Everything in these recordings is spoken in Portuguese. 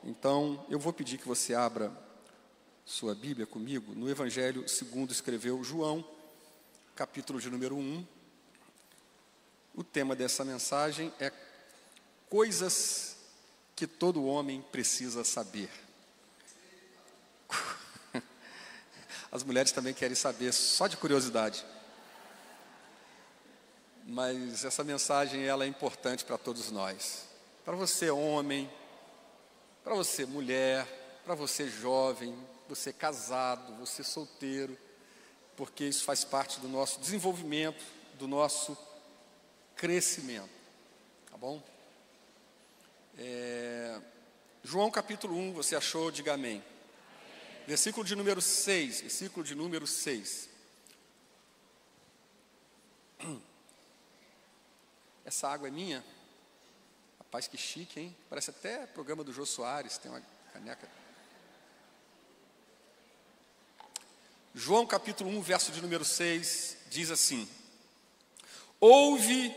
Então, eu vou pedir que você abra sua Bíblia comigo no Evangelho segundo escreveu João, capítulo de número 1. O tema dessa mensagem é coisas que todo homem precisa saber. As mulheres também querem saber, só de curiosidade. Mas essa mensagem ela é importante para todos nós. Para você homem, para você mulher, para você jovem, você casado, você solteiro, porque isso faz parte do nosso desenvolvimento, do nosso crescimento, tá bom? João capítulo 1, você achou? Diga amém. Versículo de número 6, Essa água é minha? Rapaz, que chique, hein? Parece até programa do Jô Soares, tem uma caneca. João capítulo 1, verso de número 6, diz assim: houve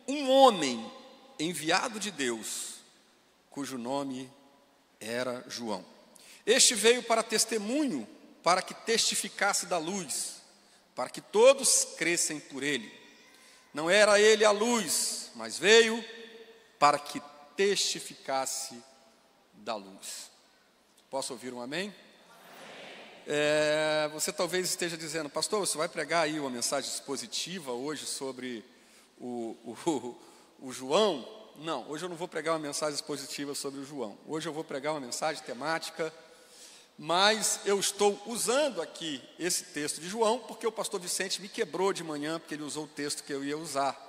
um homem enviado de Deus, cujo nome era João. Este veio para testemunho, para que testificasse da luz, para que todos crescem por ele. Não era ele a luz, mas veio para que testificasse da luz. Posso ouvir um amém? Você talvez esteja dizendo: pastor, você vai pregar aí uma mensagem expositiva hoje sobre o João? Não, hoje eu não vou pregar uma mensagem expositiva sobre o João. Hoje eu vou pregar uma mensagem temática, mas eu estou usando aqui esse texto de João, porque o pastor Vicente me quebrou de manhã, porque ele usou o texto que eu ia usar.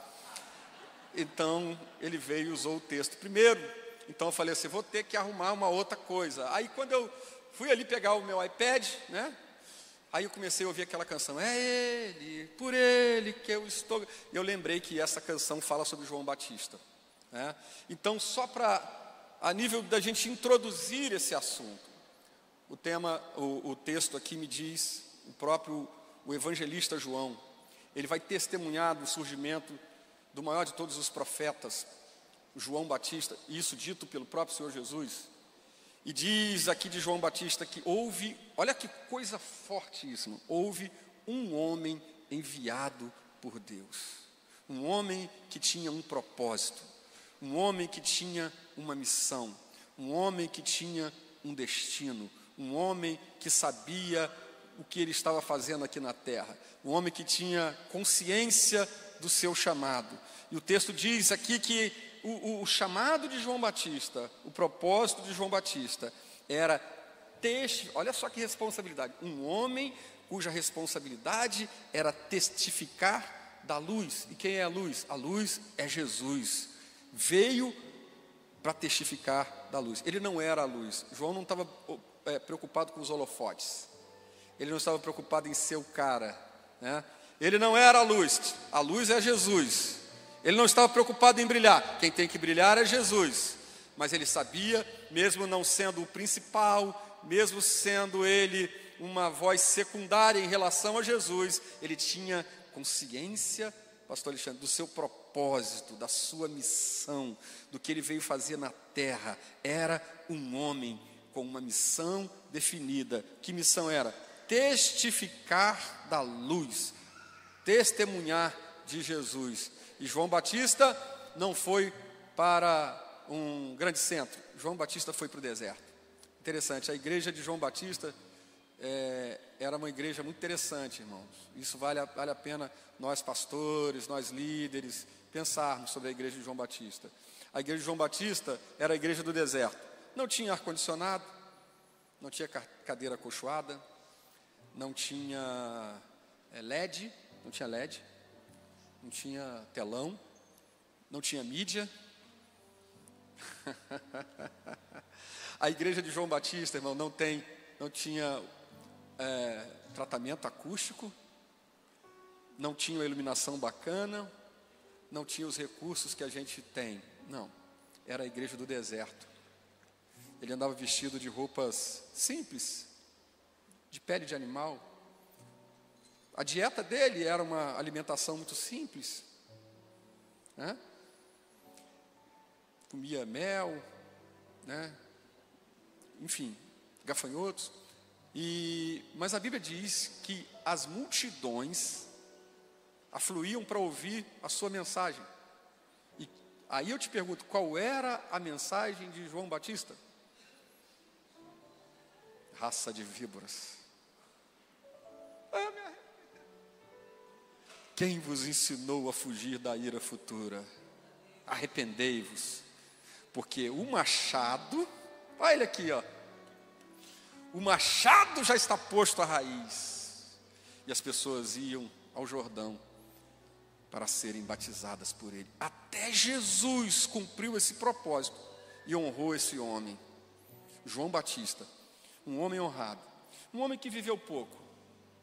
Então, ele veio e usou o texto primeiro. Então, eu falei assim: vou ter que arrumar uma outra coisa. Aí, quando eu fui ali pegar o meu iPad, né? Aí eu comecei a ouvir aquela canção: é ele, por ele que eu estou... E eu lembrei que essa canção fala sobre João Batista, né? Então, só a nível da gente introduzir esse assunto, o texto aqui me diz, o evangelista João, ele vai testemunhar do surgimento do maior de todos os profetas, João Batista, isso dito pelo próprio Senhor Jesus. E diz aqui de João Batista que houve, olha que coisa fortíssima, houve um homem enviado por Deus, um homem que tinha um propósito, um homem que tinha uma missão, um homem que tinha um destino, um homem que sabia o que ele estava fazendo aqui na terra, um homem que tinha consciência do seu chamado. E o texto diz aqui que o chamado de João Batista, o propósito de João Batista era olha só que responsabilidade, um homem cuja responsabilidade era testificar da luz. E quem é a luz? A luz é Jesus. Veio para testificar da luz. Ele não era a luz. João não estava preocupado com os holofotes. Ele não estava preocupado em ser o cara, né? Ele não era a luz é Jesus. Ele não estava preocupado em brilhar. Quem tem que brilhar é Jesus. Mas ele sabia, mesmo não sendo o principal, mesmo sendo ele uma voz secundária em relação a Jesus, ele tinha consciência, pastor Alexandre, do seu propósito, da sua missão, do que ele veio fazer na terra. Era um homem com uma missão definida. Que missão era? Testificar da luz, testemunhar de Jesus. E João Batista não foi para um grande centro. João Batista foi para o deserto. Interessante, a igreja de João Batista era uma igreja muito interessante, irmãos. Isso vale a pena nós pastores, nós líderes, pensarmos sobre a igreja de João Batista. A igreja de João Batista era a igreja do deserto. Não tinha ar-condicionado, não tinha cadeira acolchoada, não tinha LED, não tinha telão, não tinha mídia. A igreja de João Batista, irmão, não tinha tratamento acústico, não tinha uma iluminação bacana, não tinha os recursos que a gente tem. Não, era a igreja do deserto. Ele andava vestido de roupas simples, de pele de animal. A dieta dele era uma alimentação muito simples, né? Comia mel, né? enfim, gafanhotos. Mas a Bíblia diz que as multidões afluíam para ouvir a sua mensagem. E aí eu te pergunto, qual era a mensagem de João Batista? Raça de víboras. Quem vos ensinou a fugir da ira futura? Arrependei-vos, porque o machado, olha ele aqui, ó. O machado já está posto à raiz. E as pessoas iam ao Jordão para serem batizadas por ele. Até Jesus cumpriu esse propósito e honrou esse homem, João Batista, um homem honrado, um homem que viveu pouco,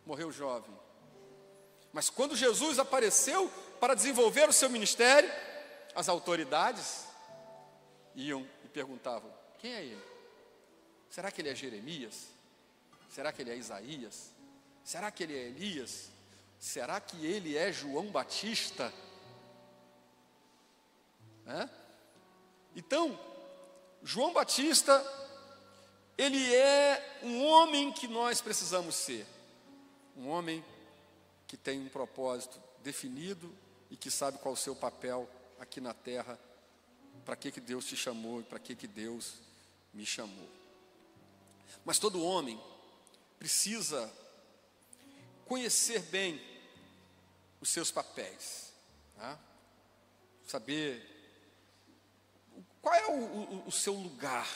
morreu jovem. Mas quando Jesus apareceu para desenvolver o seu ministério, as autoridades iam e perguntavam: quem é ele? Será que ele é Jeremias? Será que ele é Isaías? Será que ele é Elias? Será que ele é João Batista? Então, João Batista, ele é um homem que nós precisamos ser. Um homem que tem um propósito definido e que sabe qual é o seu papel aqui na terra, para que Deus te chamou e para que Deus me chamou. Mas todo homem precisa conhecer bem os seus papéis, tá? Saber qual é o seu lugar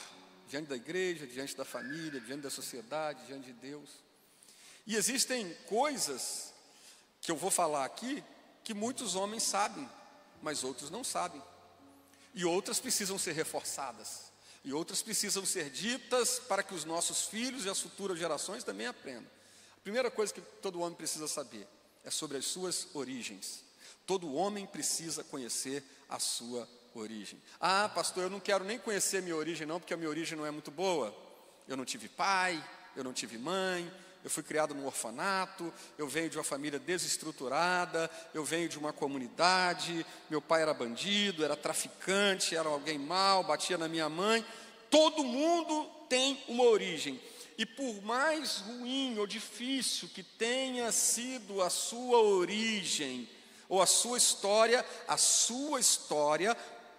diante da igreja, diante da família, diante da sociedade, diante de Deus. E existem coisas que eu vou falar aqui que muitos homens sabem, mas outros não sabem. E outras precisam ser reforçadas. E outras precisam ser ditas para que os nossos filhos e as futuras gerações também aprendam. A primeira coisa que todo homem precisa saber é sobre as suas origens. Todo homem precisa conhecer a sua origem. Ah, pastor, eu não quero nem conhecer minha origem não, porque a minha origem não é muito boa. Eu não tive pai, eu não tive mãe, eu fui criado num orfanato, eu venho de uma família desestruturada, eu venho de uma comunidade, meu pai era bandido, era traficante, era alguém mau, batia na minha mãe. Todo mundo tem uma origem. E por mais ruim ou difícil que tenha sido a sua origem, ou a sua história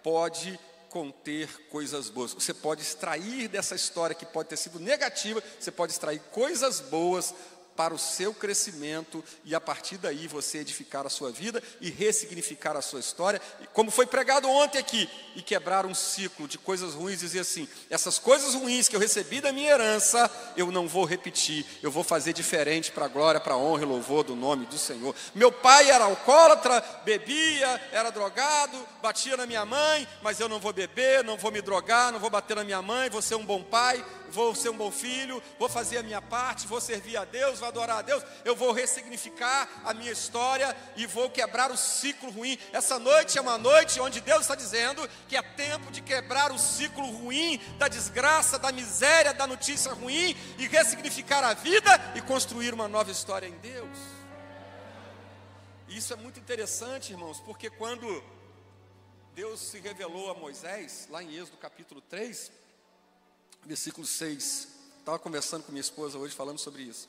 pode conter coisas boas. Você pode extrair dessa história que pode ter sido negativa, você pode extrair coisas boas para o seu crescimento e a partir daí você edificar a sua vida e ressignificar a sua história, como foi pregado ontem aqui, e quebrar um ciclo de coisas ruins, dizer assim: essas coisas ruins que eu recebi da minha herança, eu não vou repetir, eu vou fazer diferente para a glória, para a honra e louvor do nome do Senhor. Meu pai era alcoólatra, bebia, era drogado, batia na minha mãe, mas eu não vou beber, não vou me drogar, não vou bater na minha mãe, vou ser um bom pai, vou ser um bom filho, vou fazer a minha parte, vou servir a Deus, vou adorar a Deus, eu vou ressignificar a minha história e vou quebrar o ciclo ruim. Essa noite é uma noite onde Deus está dizendo que é tempo de quebrar o ciclo ruim, da desgraça, da miséria, da notícia ruim, e ressignificar a vida e construir uma nova história em Deus. E isso é muito interessante, irmãos, porque quando Deus se revelou a Moisés, lá em Êxodo capítulo 3, versículo 6, estava conversando com minha esposa hoje, falando sobre isso.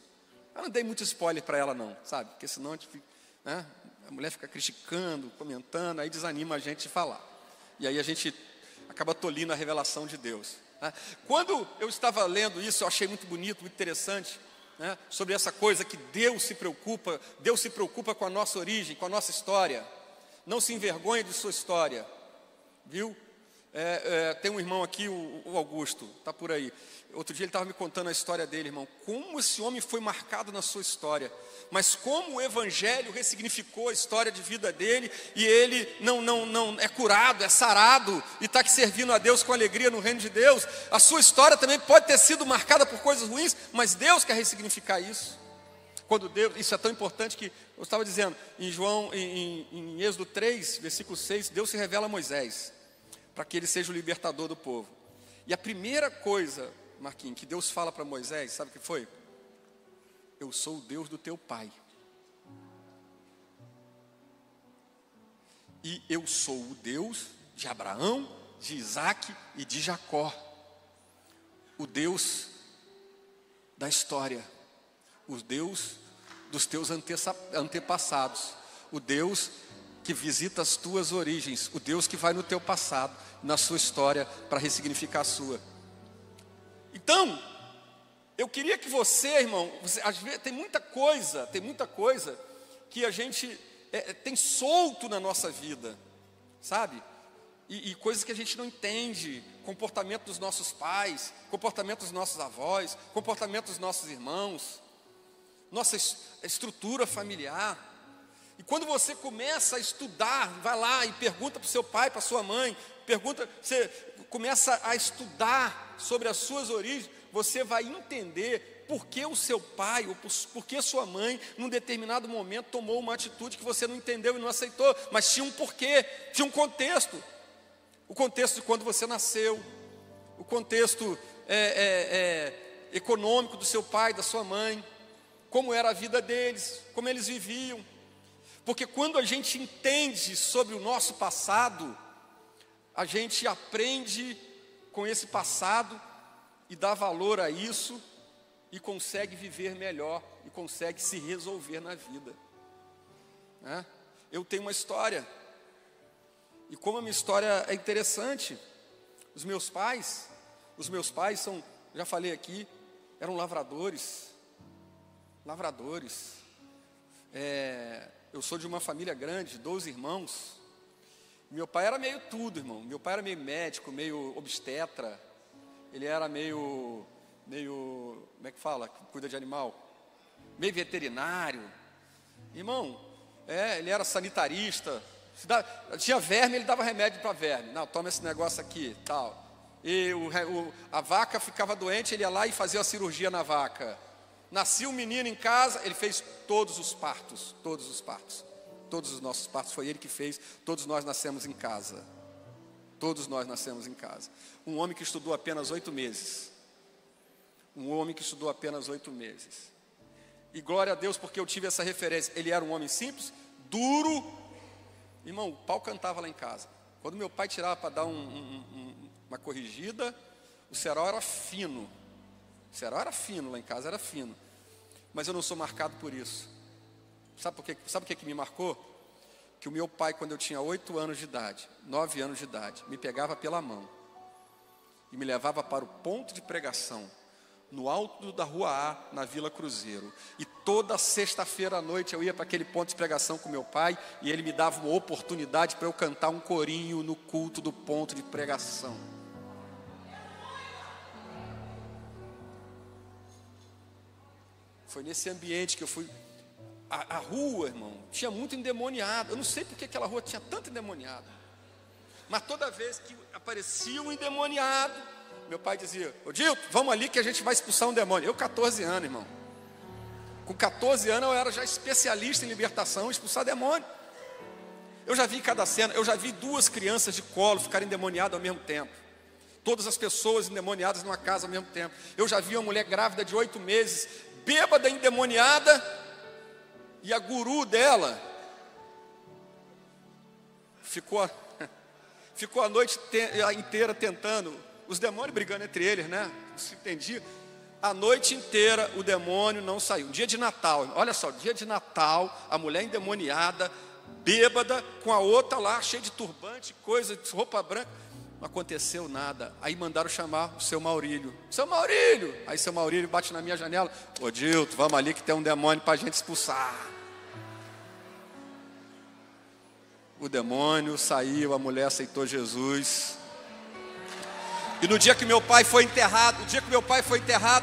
Eu não dei muito spoiler para ela não, sabe? Porque senão a gente fica, né? A mulher fica criticando, comentando, aí desanima a gente de falar. E aí a gente acaba tolindo a revelação de Deus, né? Quando eu estava lendo isso, eu achei muito bonito, muito interessante, né? Sobre essa coisa que Deus se preocupa com a nossa origem, com a nossa história. Não se envergonhe de sua história, viu? Tem um irmão aqui, o Augusto, está por aí. Outro dia ele estava me contando a história dele, irmão. Como esse homem foi marcado na sua história, mas como o Evangelho ressignificou a história de vida dele, e ele não é curado, é sarado, e está aqui servindo a Deus com alegria no reino de Deus. A sua história também pode ter sido marcada por coisas ruins, mas Deus quer ressignificar isso. Quando Deus, isso é tão importante que eu estava dizendo, em Êxodo 3, versículo 6, Deus se revela a Moisés, para que ele seja o libertador do povo. E a primeira coisa, Marquinhos, que Deus fala para Moisés, sabe o que foi? Eu sou o Deus do teu pai. E eu sou o Deus de Abraão, de Isaac e de Jacó. o Deus da história, o Deus dos teus antepassados, o Deus que visita as tuas origens, o Deus que vai no teu passado, na sua história, para ressignificar a sua. Então, eu queria que você, irmão, às vezes tem muita coisa que a gente tem solto na nossa vida, sabe? E coisas que a gente não entende, comportamento dos nossos pais, comportamento dos nossos avós, comportamento dos nossos irmãos, nossa estrutura familiar. E quando você começa a estudar, vai lá e pergunta para o seu pai, para a sua mãe, você começa a estudar sobre as suas origens, você vai entender por que o seu pai, ou por que a sua mãe, num determinado momento, tomou uma atitude que você não entendeu e não aceitou, mas tinha um porquê, tinha um contexto. O contexto de quando você nasceu, o contexto econômico do seu pai, da sua mãe, como era a vida deles, como eles viviam. Porque quando a gente entende sobre o nosso passado, a gente aprende com esse passado e dá valor a isso e consegue viver melhor e consegue se resolver na vida. Eu tenho uma história, e como a minha história é interessante, os meus pais são, já falei aqui, eram lavradores. Eu sou de uma família grande, 12 irmãos. Meu pai era meio tudo, irmão. Meu pai era meio médico, meio obstetra. Ele era meio, como é que fala? Cuida de animal. Meio veterinário. Irmão, ele era sanitarista. Tinha verme, ele dava remédio para verme. Não, toma esse negócio aqui, tal. E a vaca ficava doente, ele ia lá e fazia a cirurgia na vaca. Nascia um menino em casa, ele fez todos os partos. Todos os nossos partos foi ele que fez. Todos nós nascemos em casa. Um homem que estudou apenas 8 meses. E glória a Deus, porque eu tive essa referência. Ele era um homem simples, duro. Irmão, o pau cantava lá em casa. Quando meu pai tirava para dar uma corrigida, o cerol era fino. O cerol era fino, lá em casa era fino. Mas eu não sou marcado por isso. Sabe o que me marcou? Que o meu pai, quando eu tinha 8 anos de idade, 9 anos de idade, me pegava pela mão e me levava para o ponto de pregação, no alto da Rua A, na Vila Cruzeiro. E toda sexta-feira à noite eu ia para aquele ponto de pregação com meu pai, e ele me dava uma oportunidade para eu cantar um corinho no culto do ponto de pregação. Foi nesse ambiente que eu fui. A rua, irmão, tinha muito endemoniado. Eu não sei porque aquela rua tinha tanto endemoniado. Mas toda vez que aparecia um endemoniado, meu pai dizia: ô Dilton, vamos ali que a gente vai expulsar um demônio. Eu 14 anos, irmão. Com 14 anos eu era já especialista em libertação, expulsar demônio. Eu já vi cada cena. Eu já vi 2 crianças de colo ficarem endemoniadas ao mesmo tempo. Todas as pessoas endemoniadas numa casa ao mesmo tempo. Eu já vi uma mulher grávida de 8 meses, bêbada, endemoniada, e a guru dela ficou a noite inteira tentando, os demônios brigando entre eles, né? Não se entendia. A noite inteira o demônio não saiu. Dia de Natal, olha só, dia de Natal, a mulher endemoniada, bêbada, com a outra lá, cheia de turbante, coisa, roupa branca. Não aconteceu nada. Aí mandaram chamar o seu Maurílio. Seu Maurílio! Aí seu Maurílio bate na minha janela: ô Dilton, vamos ali que tem um demônio para a gente expulsar. O demônio saiu, a mulher aceitou Jesus. E no dia que meu pai foi enterrado,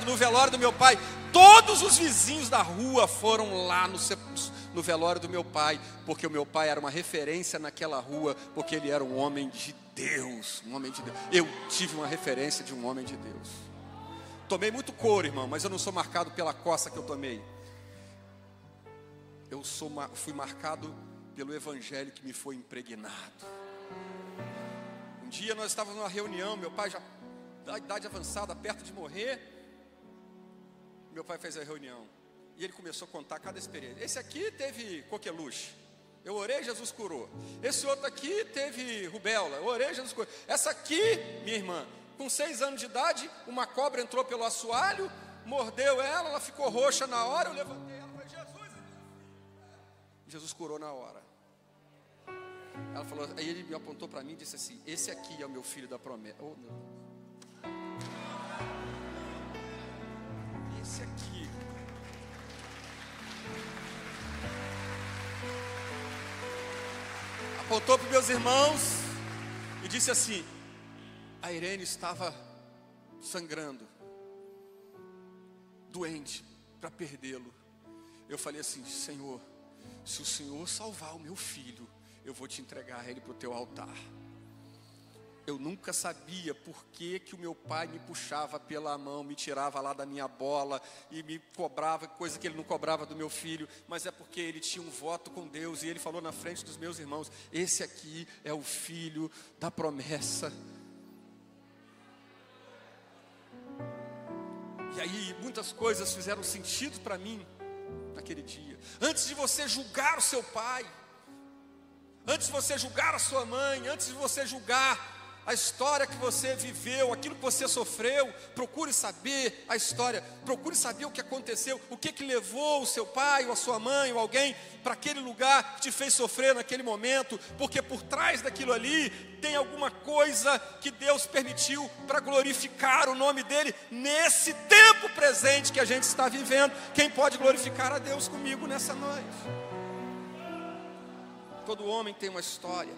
no velório do meu pai, todos os vizinhos da rua foram lá no velório do meu pai, porque o meu pai era uma referência naquela rua, porque ele era um homem de Deus, Eu tive uma referência de um homem de Deus. Tomei muito couro, irmão, mas eu não sou marcado pela coça que eu tomei. Fui marcado pelo evangelho que me foi impregnado. Um dia nós estávamos numa reunião, meu pai já da idade avançada, perto de morrer. Meu pai fez a reunião e ele começou a contar cada experiência. Esse aqui teve coqueluche, eu orei, Jesus curou. Esse outro aqui teve rubéola, eu orei, Jesus curou. Essa aqui, minha irmã, Com 6 anos de idade, uma cobra entrou pelo assoalho, mordeu ela ficou roxa na hora, eu levantei ela e falei, Jesus, Jesus curou na hora. Ela falou, aí ele me apontou para mim e disse assim, esse aqui é o meu filho da promessa. Oh, não. Esse aqui. Apontou para os meus irmãos e disse assim, a Irene estava sangrando, doente, para perdê-lo. Eu falei assim, Senhor, se o Senhor salvar o meu filho, eu vou te entregar ele para o teu altar. Eu nunca sabia por que o meu pai me puxava pela mão, me tirava lá da minha bola e me cobrava, coisa que ele não cobrava do meu filho, mas é porque ele tinha um voto com Deus e ele falou na frente dos meus irmãos, esse aqui é o filho da promessa. E aí muitas coisas fizeram sentido para mim naquele dia. Antes de você julgar o seu pai, antes de você julgar a sua mãe, antes de você julgar a história que você viveu, aquilo que você sofreu, procure saber a história, procure saber o que aconteceu, o que levou o seu pai, ou a sua mãe, ou alguém, para aquele lugar que te fez sofrer naquele momento, porque por trás daquilo ali, tem alguma coisa que Deus permitiu para glorificar o nome dEle, nesse tempo presente que a gente está vivendo. Quem pode glorificar a Deus comigo nessa noite? Todo homem tem uma história,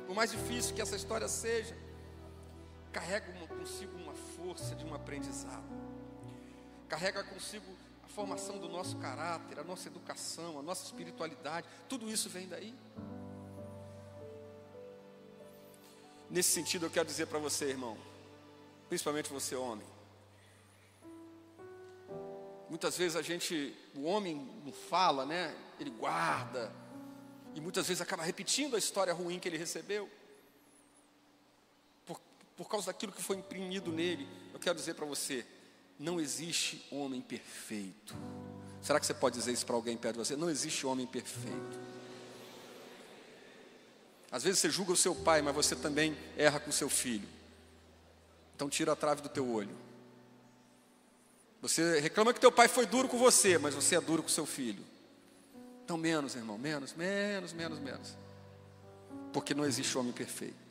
por mais difícil que essa história seja, carrega consigo uma força de um aprendizado, carrega consigo a formação do nosso caráter, a nossa educação, a nossa espiritualidade, tudo isso vem daí. Nesse sentido eu quero dizer para você, irmão, principalmente você homem, muitas vezes o homem não fala, né? Ele guarda, e muitas vezes acaba repetindo a história ruim que ele recebeu, por causa daquilo que foi imprimido nele. Eu quero dizer para você, não existe homem perfeito. Será que você pode dizer isso para alguém perto de você? Não existe homem perfeito. Às vezes você julga o seu pai, mas você também erra com o seu filho. Então tira a trave do teu olho. Você reclama que teu pai foi duro com você, mas você é duro com o seu filho. Então menos, irmão, menos. Porque não existe homem perfeito.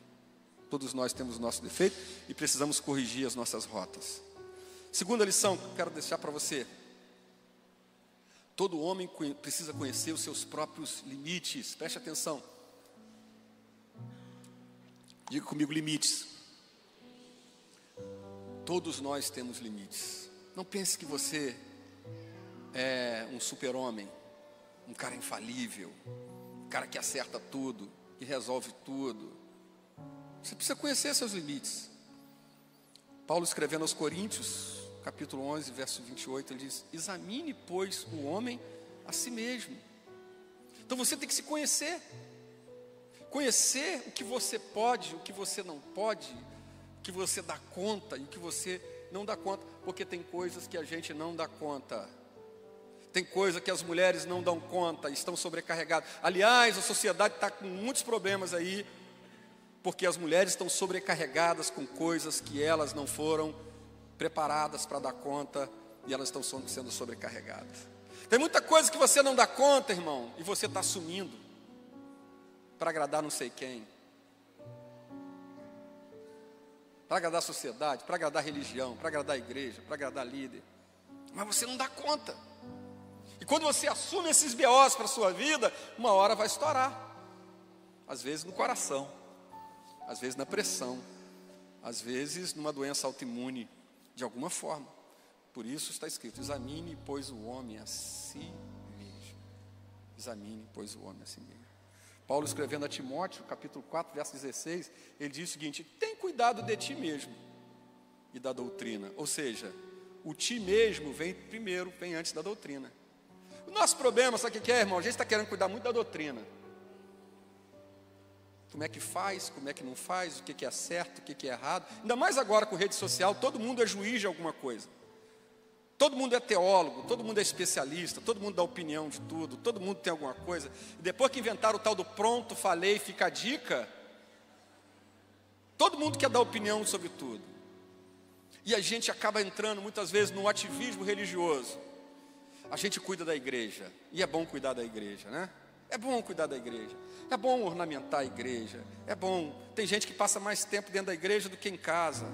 Todos nós temos o nosso defeito e precisamos corrigir as nossas rotas. Segunda lição que eu quero deixar para você. Todo homem precisa conhecer os seus próprios limites. Preste atenção. Diga comigo, limites. Todos nós temos limites. Não pense que você é um super-homem, um cara infalível, um cara que acerta tudo, que resolve tudo. Você precisa conhecer seus limites. Paulo escrevendo aos Coríntios, capítulo 11, verso 28, ele diz, examine, pois, o homem a si mesmo. Então você tem que se conhecer. Conhecer o que você pode, o que você não pode, o que você dá conta e o que você não dá conta. Porque tem coisas que a gente não dá conta. Tem coisa que as mulheres não dão conta, estão sobrecarregadas. Aliás, a sociedade está com muitos problemas aí, porque as mulheres estão sobrecarregadas com coisas que elas não foram preparadas para dar conta, e elas estão sendo sobrecarregadas. Tem muita coisa que você não dá conta, irmão, e você está assumindo, para agradar não sei quem, para agradar a sociedade, para agradar a religião, para agradar a igreja, para agradar a líder, mas você não dá conta. E quando você assume esses BOs para a sua vida, uma hora vai estourar, às vezes no coração, às vezes na pressão, às vezes numa doença autoimune, de alguma forma. Por isso está escrito, examine, pois, o homem a si mesmo. Examine, pois, o homem a si mesmo. Paulo escrevendo a Timóteo, capítulo 4, verso 16, ele diz o seguinte, tem cuidado de ti mesmo e da doutrina. Ou seja, o ti mesmo vem primeiro, vem antes da doutrina. O nosso problema, sabe o que é, irmão? A gente está querendo cuidar muito da doutrina. Como é que faz, como é que não faz, o que é certo, o que é errado. Ainda mais agora com rede social, todo mundo é juiz de alguma coisa. Todo mundo é teólogo, todo mundo é especialista, todo mundo dá opinião de tudo, todo mundo tem alguma coisa. E depois que inventaram o tal do pronto, falei, fica a dica, todo mundo quer dar opinião sobre tudo. E a gente acaba entrando muitas vezes no ativismo religioso. A gente cuida da igreja, e é bom cuidar da igreja, né? É bom cuidar da igreja, é bom ornamentar a igreja, é bom. Tem gente que passa mais tempo dentro da igreja do que em casa.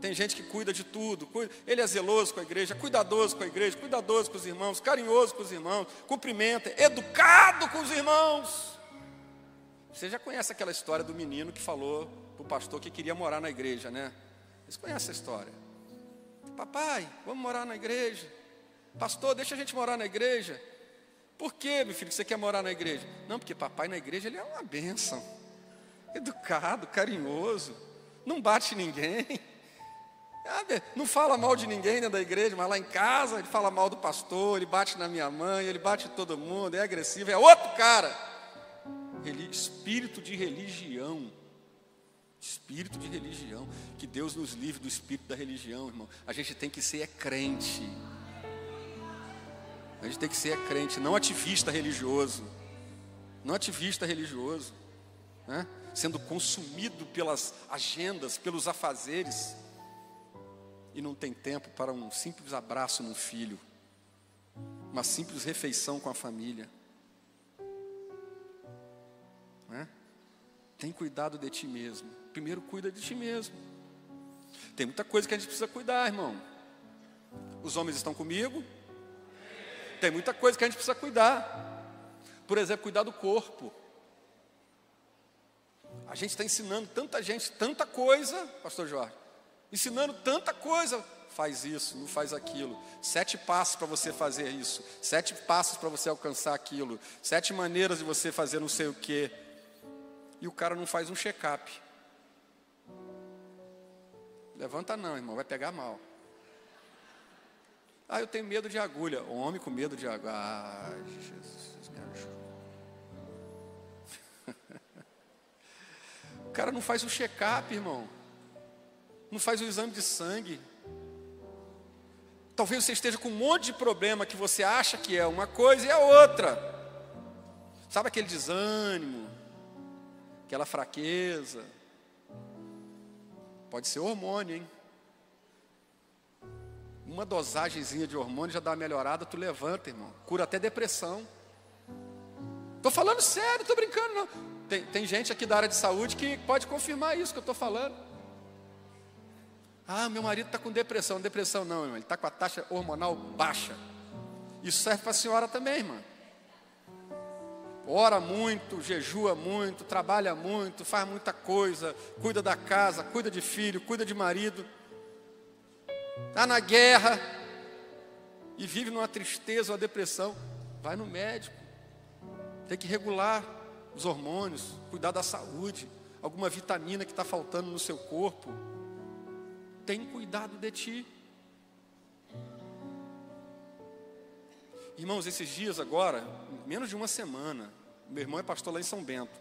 Tem gente que cuida de tudo, ele é zeloso com a igreja, cuidadoso com a igreja, cuidadoso com os irmãos, carinhoso com os irmãos, cumprimenta, educado com os irmãos. Você já conhece aquela história do menino que falou para o pastor que queria morar na igreja, né? Vocês conhecem essa história? Papai, vamos morar na igreja. Pastor, deixa a gente morar na igreja. Por quê, meu filho, que você quer morar na igreja? Não, porque papai na igreja ele é uma bênção. Educado, carinhoso, não bate ninguém. Não fala mal de ninguém dentro da igreja, mas lá em casa ele fala mal do pastor, ele bate na minha mãe, ele bate em todo mundo, é agressivo, é outro cara. Espírito de religião. Espírito de religião. Que Deus nos livre do espírito da religião, irmão. A gente tem que ser crente. A gente tem que ser crente, não ativista religioso. Não ativista religioso, né? Sendo consumido pelas agendas, pelos afazeres. E não tem tempo para um simples abraço no filho, uma simples refeição com a família, né? Tem cuidado de ti mesmo. Primeiro cuida de ti mesmo. Tem muita coisa que a gente precisa cuidar, irmão. Os homens estão comigo? Tem muita coisa que a gente precisa cuidar. Por exemplo, cuidar do corpo. A gente está ensinando tanta gente, tanta coisa, pastor Jorge, ensinando tanta coisa. Faz isso, não faz aquilo. 7 passos para você fazer isso. 7 passos para você alcançar aquilo. 7 maneiras de você fazer não sei o quê. E o cara não faz um check-up. Levanta não, irmão, vai pegar mal. Eu tenho medo de agulha. Homem com medo de agulha. Jesus, me ajuda. O cara não faz o check-up, irmão. Não faz o exame de sangue. Talvez você esteja com um monte de problema que você acha que é uma coisa e é outra. Sabe aquele desânimo, aquela fraqueza? Pode ser hormônio, hein? Uma dosagemzinha de hormônio já dá uma melhorada, tu levanta, irmão. Cura até depressão. Estou falando sério, não estou brincando não. Tem gente aqui da área de saúde que pode confirmar isso que eu estou falando. Meu marido está com depressão. Depressão não, irmão. Ele está com a taxa hormonal baixa. Isso serve para a senhora também, irmã. Ora muito, jejua muito, trabalha muito, faz muita coisa, cuida da casa, cuida de filho, cuida de marido. Está na guerra e vive numa tristeza, uma depressão. Vai no médico. Tem que regular os hormônios, cuidar da saúde, alguma vitamina que está faltando no seu corpo. Tem cuidado de ti. Irmãos, esses dias agora, menos de uma semana, meu irmão é pastor lá em São Bento.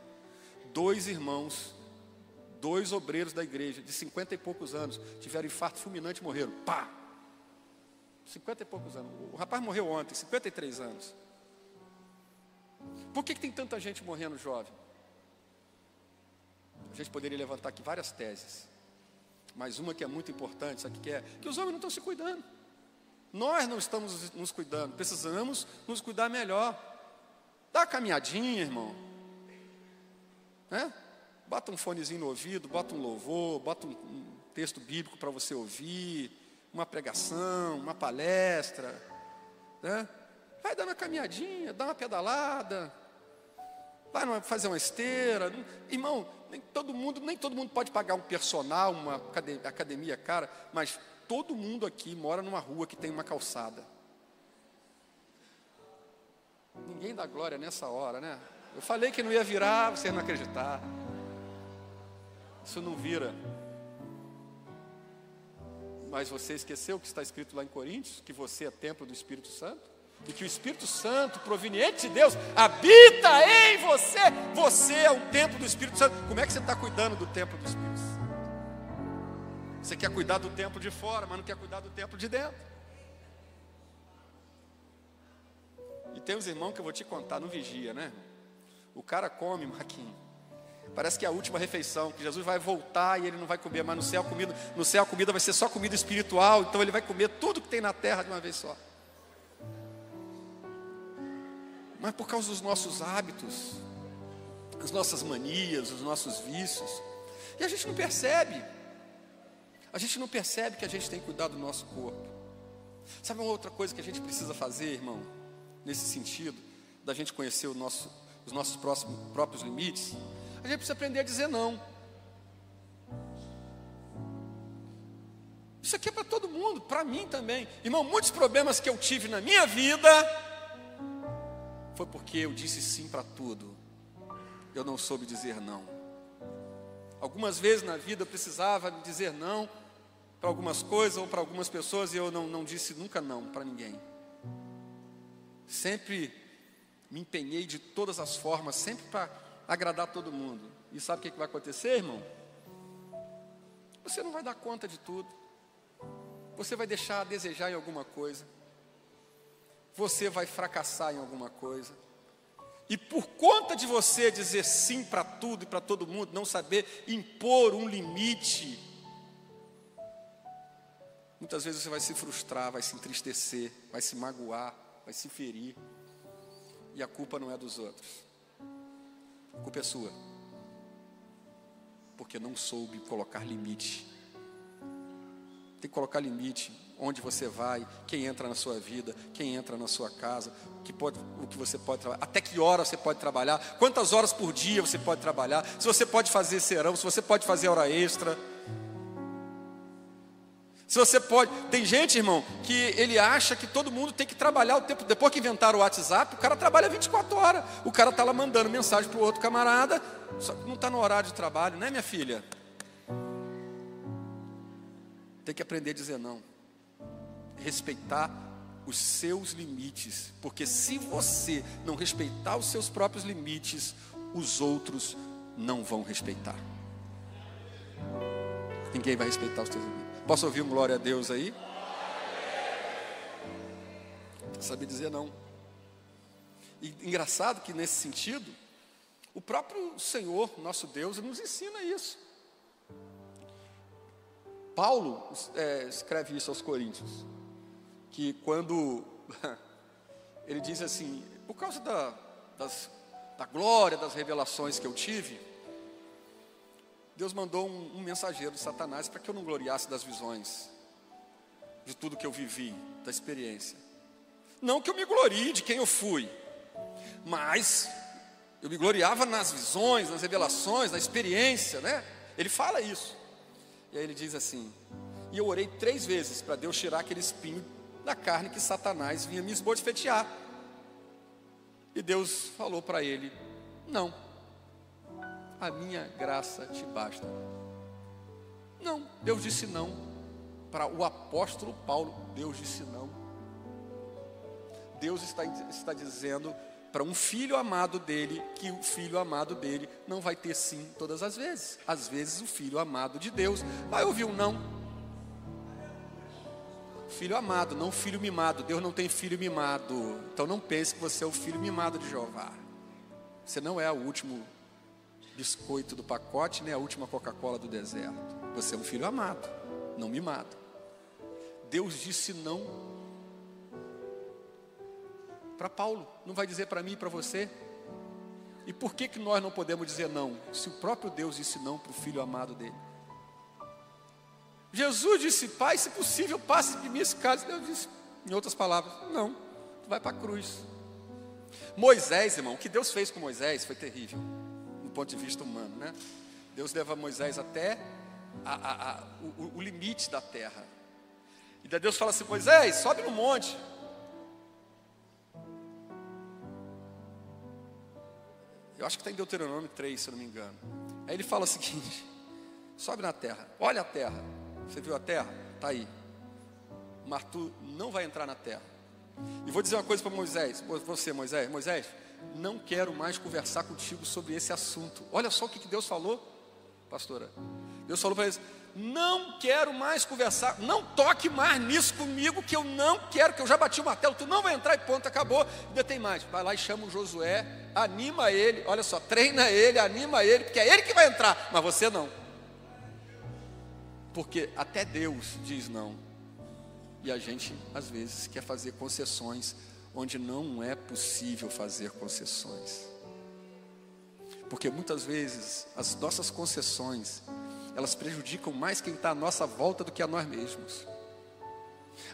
2 irmãos, 2 obreiros da igreja, de 50 e poucos anos, tiveram infarto fulminante e morreram. 50 e poucos anos. O rapaz morreu ontem, 53 anos. Por que tem tanta gente morrendo jovem? A gente poderia levantar aqui várias teses. Mas uma que é muito importante, sabe o que é? Que os homens não estão se cuidando. Nós não estamos nos cuidando. Precisamos nos cuidar melhor. Dá uma caminhadinha, irmão. Bota um fonezinho no ouvido, bota um louvor, bota um texto bíblico para você ouvir, uma pregação, uma palestra, né? Vai dar uma caminhadinha, dá uma pedalada, vai fazer uma esteira. Irmão, nem todo mundo pode pagar um personal, uma academia cara, mas todo mundo aqui mora numa rua que tem uma calçada. Ninguém dá glória nessa hora, né? Eu falei que não ia virar, vocês não acreditaram. Isso não vira. Mas você esqueceu o que está escrito lá em Coríntios? Que você é templo do Espírito Santo? E que o Espírito Santo, proveniente de Deus, habita em você. Você é um templo do Espírito Santo. Como é que você está cuidando do templo do Espírito Santo? Você quer cuidar do templo de fora, mas não quer cuidar do templo de dentro. E tem uns irmãos que eu vou te contar, não vigia, né? O cara come, Marquinhos. Parece que é a última refeição, que Jesus vai voltar e ele não vai comer mais no céu. No céu a comida vai ser só comida espiritual, então ele vai comer tudo que tem na terra de uma vez só. Mas por causa dos nossos hábitos, as nossas manias, os nossos vícios, e a gente não percebe. A gente não percebe que a gente tem que cuidar do nosso corpo. Sabe uma outra coisa que a gente precisa fazer, irmão, nesse sentido, da gente conhecer os nossos próprios limites? A gente precisa aprender a dizer não. Isso aqui é para todo mundo, para mim também. Irmão, muitos problemas que eu tive na minha vida foi porque eu disse sim para tudo. Eu não soube dizer não. Algumas vezes na vida eu precisava dizer não para algumas coisas ou para algumas pessoas, e eu não disse nunca não para ninguém. Sempre me empenhei de todas as formas, sempre para agradar todo mundo. E sabe o que vai acontecer, irmão? Você não vai dar conta de tudo. Você vai deixar a desejar em alguma coisa. Você vai fracassar em alguma coisa. E por conta de você dizer sim para tudo e para todo mundo, não saber impor um limite, muitas vezes você vai se frustrar, vai se entristecer, vai se magoar, vai se ferir. E a culpa não é dos outros. A culpa é sua. Porque não soube colocar limite. Tem que colocar limite. Onde você vai, quem entra na sua vida, quem entra na sua casa, o que você pode trabalhar, até que hora você pode trabalhar, quantas horas por dia você pode trabalhar, se você pode fazer serão, se você pode fazer hora extra. Se você pode, tem gente, irmão, que ele acha que todo mundo tem que trabalhar o tempo, depois que inventaram o WhatsApp, o cara trabalha 24 horas, o cara está lá mandando mensagem para o outro camarada, só que não está no horário de trabalho, né, minha filha? Tem que aprender a dizer não, respeitar os seus limites, porque se você não respeitar os seus próprios limites, os outros não vão respeitar. Ninguém vai respeitar os teus limites. Posso ouvir um glória a Deus aí? Saber dizer não. E engraçado que nesse sentido, o próprio Senhor, nosso Deus, nos ensina isso. Paulo escreve isso aos Coríntios, que quando ele diz assim, por causa da glória, das revelações que eu tive, Deus mandou um mensageiro de Satanás para que eu não gloriasse das visões, de tudo que eu vivi, da experiência. Não que eu me glorie de quem eu fui, mas eu me gloriava nas visões, nas revelações, na experiência, né? Ele fala isso. E aí ele diz assim, e eu orei 3 vezes para Deus tirar aquele espinho da carne que Satanás vinha me esbofetear. E Deus falou para ele, não, a minha graça te basta. Não, Deus disse não. Para o apóstolo Paulo, Deus disse não. Deus está dizendo para um filho amado dele, que o filho amado dele não vai ter sim todas as vezes. Às vezes o filho amado de Deus vai ouvir um não. Filho amado, não filho mimado. Deus não tem filho mimado. Então não pense que você é o filho mimado de Jeová. Você não é o último biscoito do pacote, nem a última Coca-Cola do deserto. Você é um filho amado, não mimado. Deus disse não para Paulo, não vai dizer para mim e para você? E por que nós não podemos dizer não, se o próprio Deus disse não para o filho amado dele? Jesus disse, Pai, se possível, passe de mim esse cálice. Deus disse, em outras palavras, não, tu vai para a cruz. Moisés, irmão, o que Deus fez com Moisés foi terrível, do ponto de vista humano, né? Deus leva Moisés até o limite da terra. E daí Deus fala assim, Moisés, sobe no monte. Eu acho que está em Deuteronômio 3, se eu não me engano. Aí ele fala o seguinte, sobe na terra, olha a terra. Você viu a terra? Está aí. Mas tu não vai entrar na terra. E vou dizer uma coisa para Moisés, Moisés, não quero mais conversar contigo sobre esse assunto. Olha só o que Deus falou, pastora. Deus falou para eles, não quero mais conversar, não toque mais nisso comigo, que eu não quero, que eu já bati o martelo, tu não vai entrar e ponto, acabou. Ainda tem mais, vai lá e chama o Josué, anima ele, olha só, treina ele, anima ele, porque é ele que vai entrar, mas você não. Porque até Deus diz não. E a gente, às vezes, quer fazer concessões onde não é possível fazer concessões. Porque muitas vezes as nossas concessões, elas prejudicam mais quem está à nossa volta do que a nós mesmos.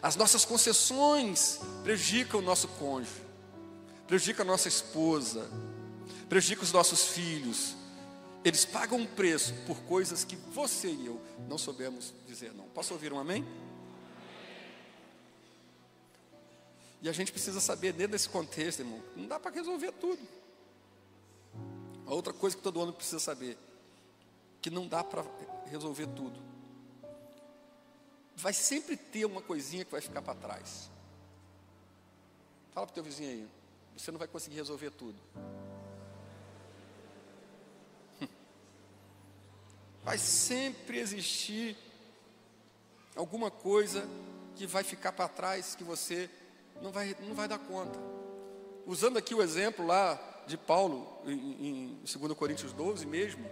As nossas concessões prejudicam o nosso cônjuge, prejudicam a nossa esposa, prejudicam os nossos filhos. Eles pagam um preço por coisas que você e eu não soubemos dizer não. Posso ouvir um amém? E a gente precisa saber, dentro desse contexto, irmão, não dá para resolver tudo. A outra coisa que todo mundo precisa saber, que não dá para resolver tudo. Vai sempre ter uma coisinha que vai ficar para trás. Fala para o teu vizinho aí, você não vai conseguir resolver tudo. Vai sempre existir alguma coisa que vai ficar para trás, que você não vai dar conta. Usando aqui o exemplo lá de Paulo, em 2 Coríntios 12 mesmo.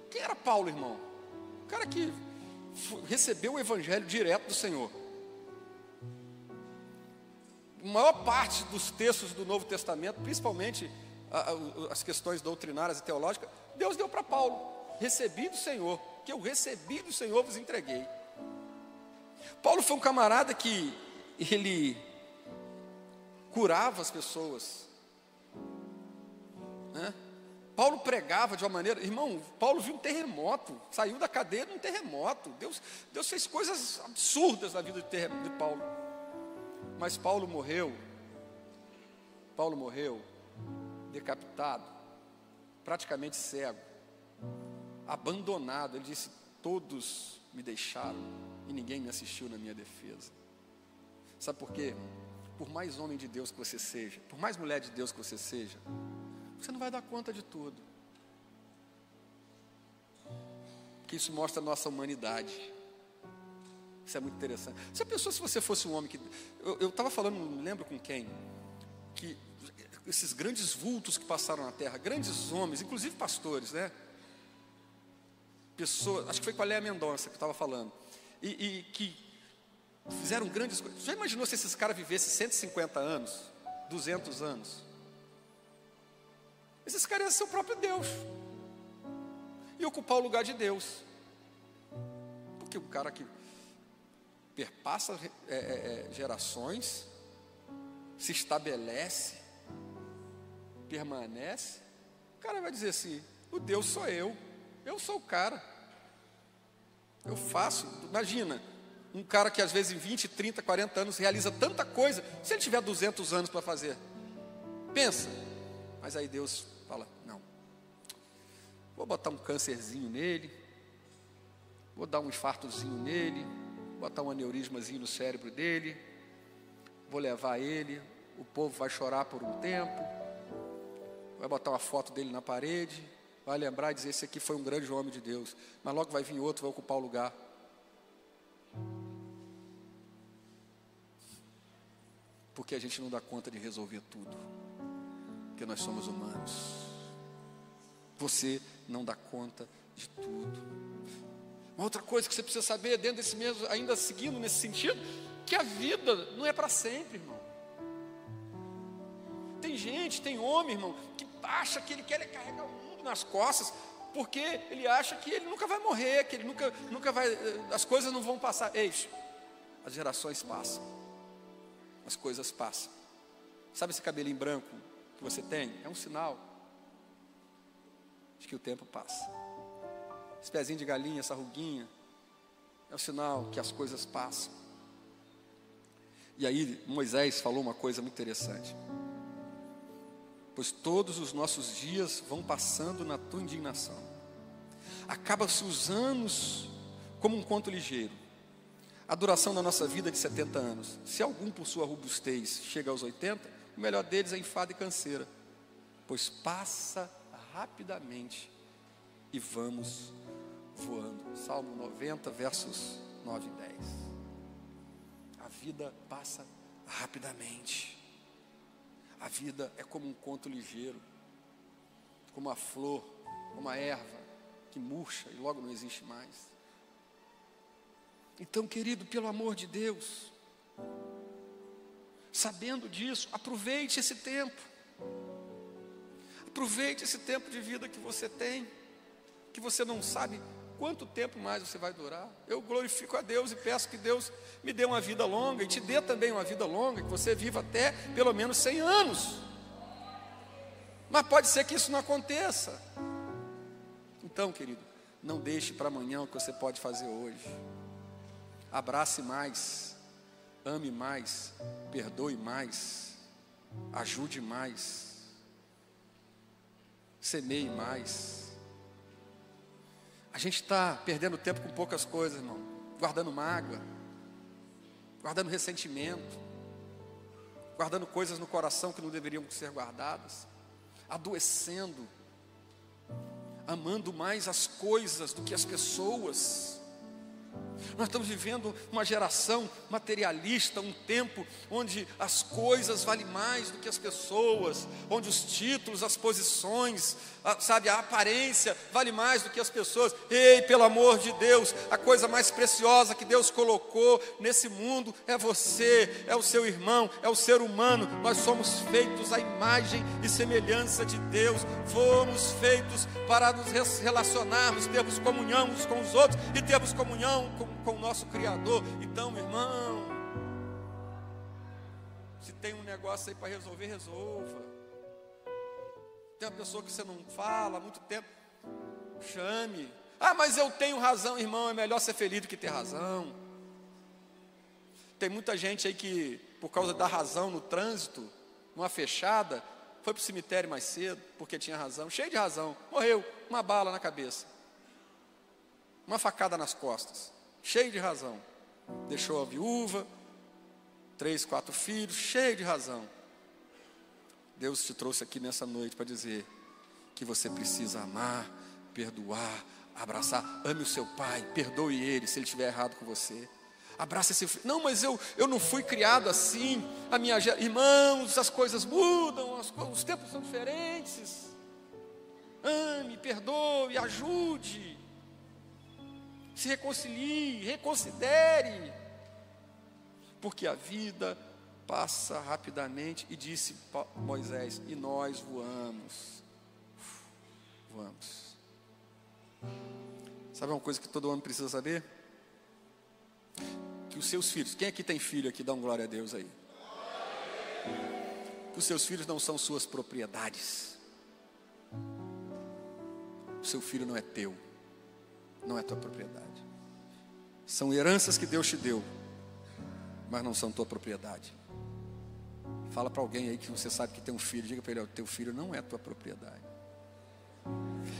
Quem era Paulo, irmão? O cara que recebeu o evangelho direto do Senhor. A maior parte dos textos do Novo Testamento, principalmente as questões doutrinárias e teológicas, Deus deu para Paulo. Recebi do Senhor, que eu recebi do Senhor, vos entreguei. Paulo foi um camarada que ele curava as pessoas, né? Paulo pregava de uma maneira, irmão, Paulo viu um terremoto, saiu da cadeia num terremoto. Deus fez coisas absurdas na vida de Paulo. Mas Paulo morreu decapitado, praticamente cego, abandonado. Ele disse: todos me deixaram e ninguém me assistiu na minha defesa. Sabe por quê? Por mais homem de Deus que você seja, por mais mulher de Deus que você seja, você não vai dar conta de tudo. Porque isso mostra a nossa humanidade. Isso é muito interessante. Você pensou se você fosse um homem que... Eu estava falando, não lembro com quem, que esses grandes vultos que passaram na terra, grandes homens, inclusive pastores, né? Pessoas, acho que foi com a Léa Mendonça que eu estava falando, e que fizeram grandes coisas. Já imaginou se esses caras vivessem 150 anos, 200 anos? Esses caras iam ser o próprio Deus e ocupar o lugar de Deus. Porque o cara que perpassa gerações, se estabelece, permanece, o cara vai dizer assim: o Deus sou eu sou o cara, eu faço. Imagina, um cara que às vezes em 20, 30, 40 anos realiza tanta coisa, se ele tiver 200 anos para fazer, pensa. Mas aí Deus fala: não, vou botar um câncerzinho nele, vou dar um infartozinho nele, botar um aneurismazinho no cérebro dele, vou levar ele, o povo vai chorar por um tempo, vai botar uma foto dele na parede, vai lembrar e dizer: esse aqui foi um grande homem de Deus. Mas logo vai vir outro, vai ocupar o lugar. Porque a gente não dá conta de resolver tudo, porque nós somos humanos. Você não dá conta de tudo. Uma outra coisa que você precisa saber, dentro desse mesmo, ainda seguindo nesse sentido, que a vida não é para sempre, irmão. Tem gente, tem homem, irmão, que acha que ele quer carregar o mundo nas costas, porque ele acha que ele nunca vai morrer, que ele nunca vai, as coisas não vão passar. Ei, as gerações passam, as coisas passam. Sabe esse cabelinho branco que você tem? É um sinal de que o tempo passa. Esse pezinho de galinha, essa ruguinha, é um sinal que as coisas passam. E aí Moisés falou uma coisa muito interessante: pois todos os nossos dias vão passando na tua indignação. Acaba-se os anos como um conto ligeiro. A duração da nossa vida é de 70 anos. Se algum por sua robustez chega aos 80, o melhor deles é enfado e canseira, pois passa rapidamente e vamos voando. Salmo 90, versos 9 e 10. A vida passa rapidamente. A vida é como um conto ligeiro, como uma flor, uma erva que murcha e logo não existe mais. Então, querido, pelo amor de Deus, sabendo disso, aproveite esse tempo. Aproveite esse tempo de vida que você tem, que você não sabe quanto tempo mais você vai durar. Eu glorifico a Deus e peço que Deus me dê uma vida longa e te dê também uma vida longa, que você viva até pelo menos 100 anos. Mas pode ser que isso não aconteça. Então, querido, não deixe para amanhã o que você pode fazer hoje. Abrace mais, ame mais, perdoe mais, ajude mais, semeie mais. A gente está perdendo tempo com poucas coisas, irmão. Guardando mágoa, guardando ressentimento, guardando coisas no coração que não deveriam ser guardadas, adoecendo, amando mais as coisas do que as pessoas. Nós estamos vivendo uma geração materialista, um tempo onde as coisas valem mais do que as pessoas, onde os títulos, as posições, a aparência vale mais do que as pessoas. Ei, pelo amor de Deus, a coisa mais preciosa que Deus colocou nesse mundo é você, é o seu irmão, é o ser humano. Nós somos feitos à imagem e semelhança de Deus, fomos feitos para nos relacionarmos, termos comunhão uns com os outros e termos comunhão com o nosso Criador. Então, meu irmão, se tem um negócio aí para resolver, resolva. Tem uma pessoa que você não fala há muito tempo, chame. Ah, mas eu tenho razão, irmão. É melhor ser feliz do que ter razão. Tem muita gente aí que, por causa da razão no trânsito, numa fechada, foi para o cemitério mais cedo, porque tinha razão, cheio de razão, morreu, uma bala na cabeça, uma facada nas costas, cheio de razão, deixou a viúva, 3, 4 filhos, cheio de razão. Deus te trouxe aqui nessa noite para dizer que você precisa amar, perdoar, abraçar. Ame o seu pai, perdoe ele se ele estiver errado com você. Abraça esse filho. Não, mas eu não fui criado assim. Irmãos, as coisas mudam, os tempos são diferentes. Ame, perdoe, ajude, se reconcilie, reconsidere, porque a vida passa rapidamente. E disse Moisés: e nós voamos. Sabe uma coisa que todo homem precisa saber? Que os seus filhos, quem aqui tem filho aqui, dá um glória a Deus aí. Que os seus filhos não são suas propriedades. O seu filho não é teu, não é tua propriedade. São heranças que Deus te deu, mas não são tua propriedade. Fala para alguém aí que você sabe que tem um filho, diga para ele: teu filho não é tua propriedade.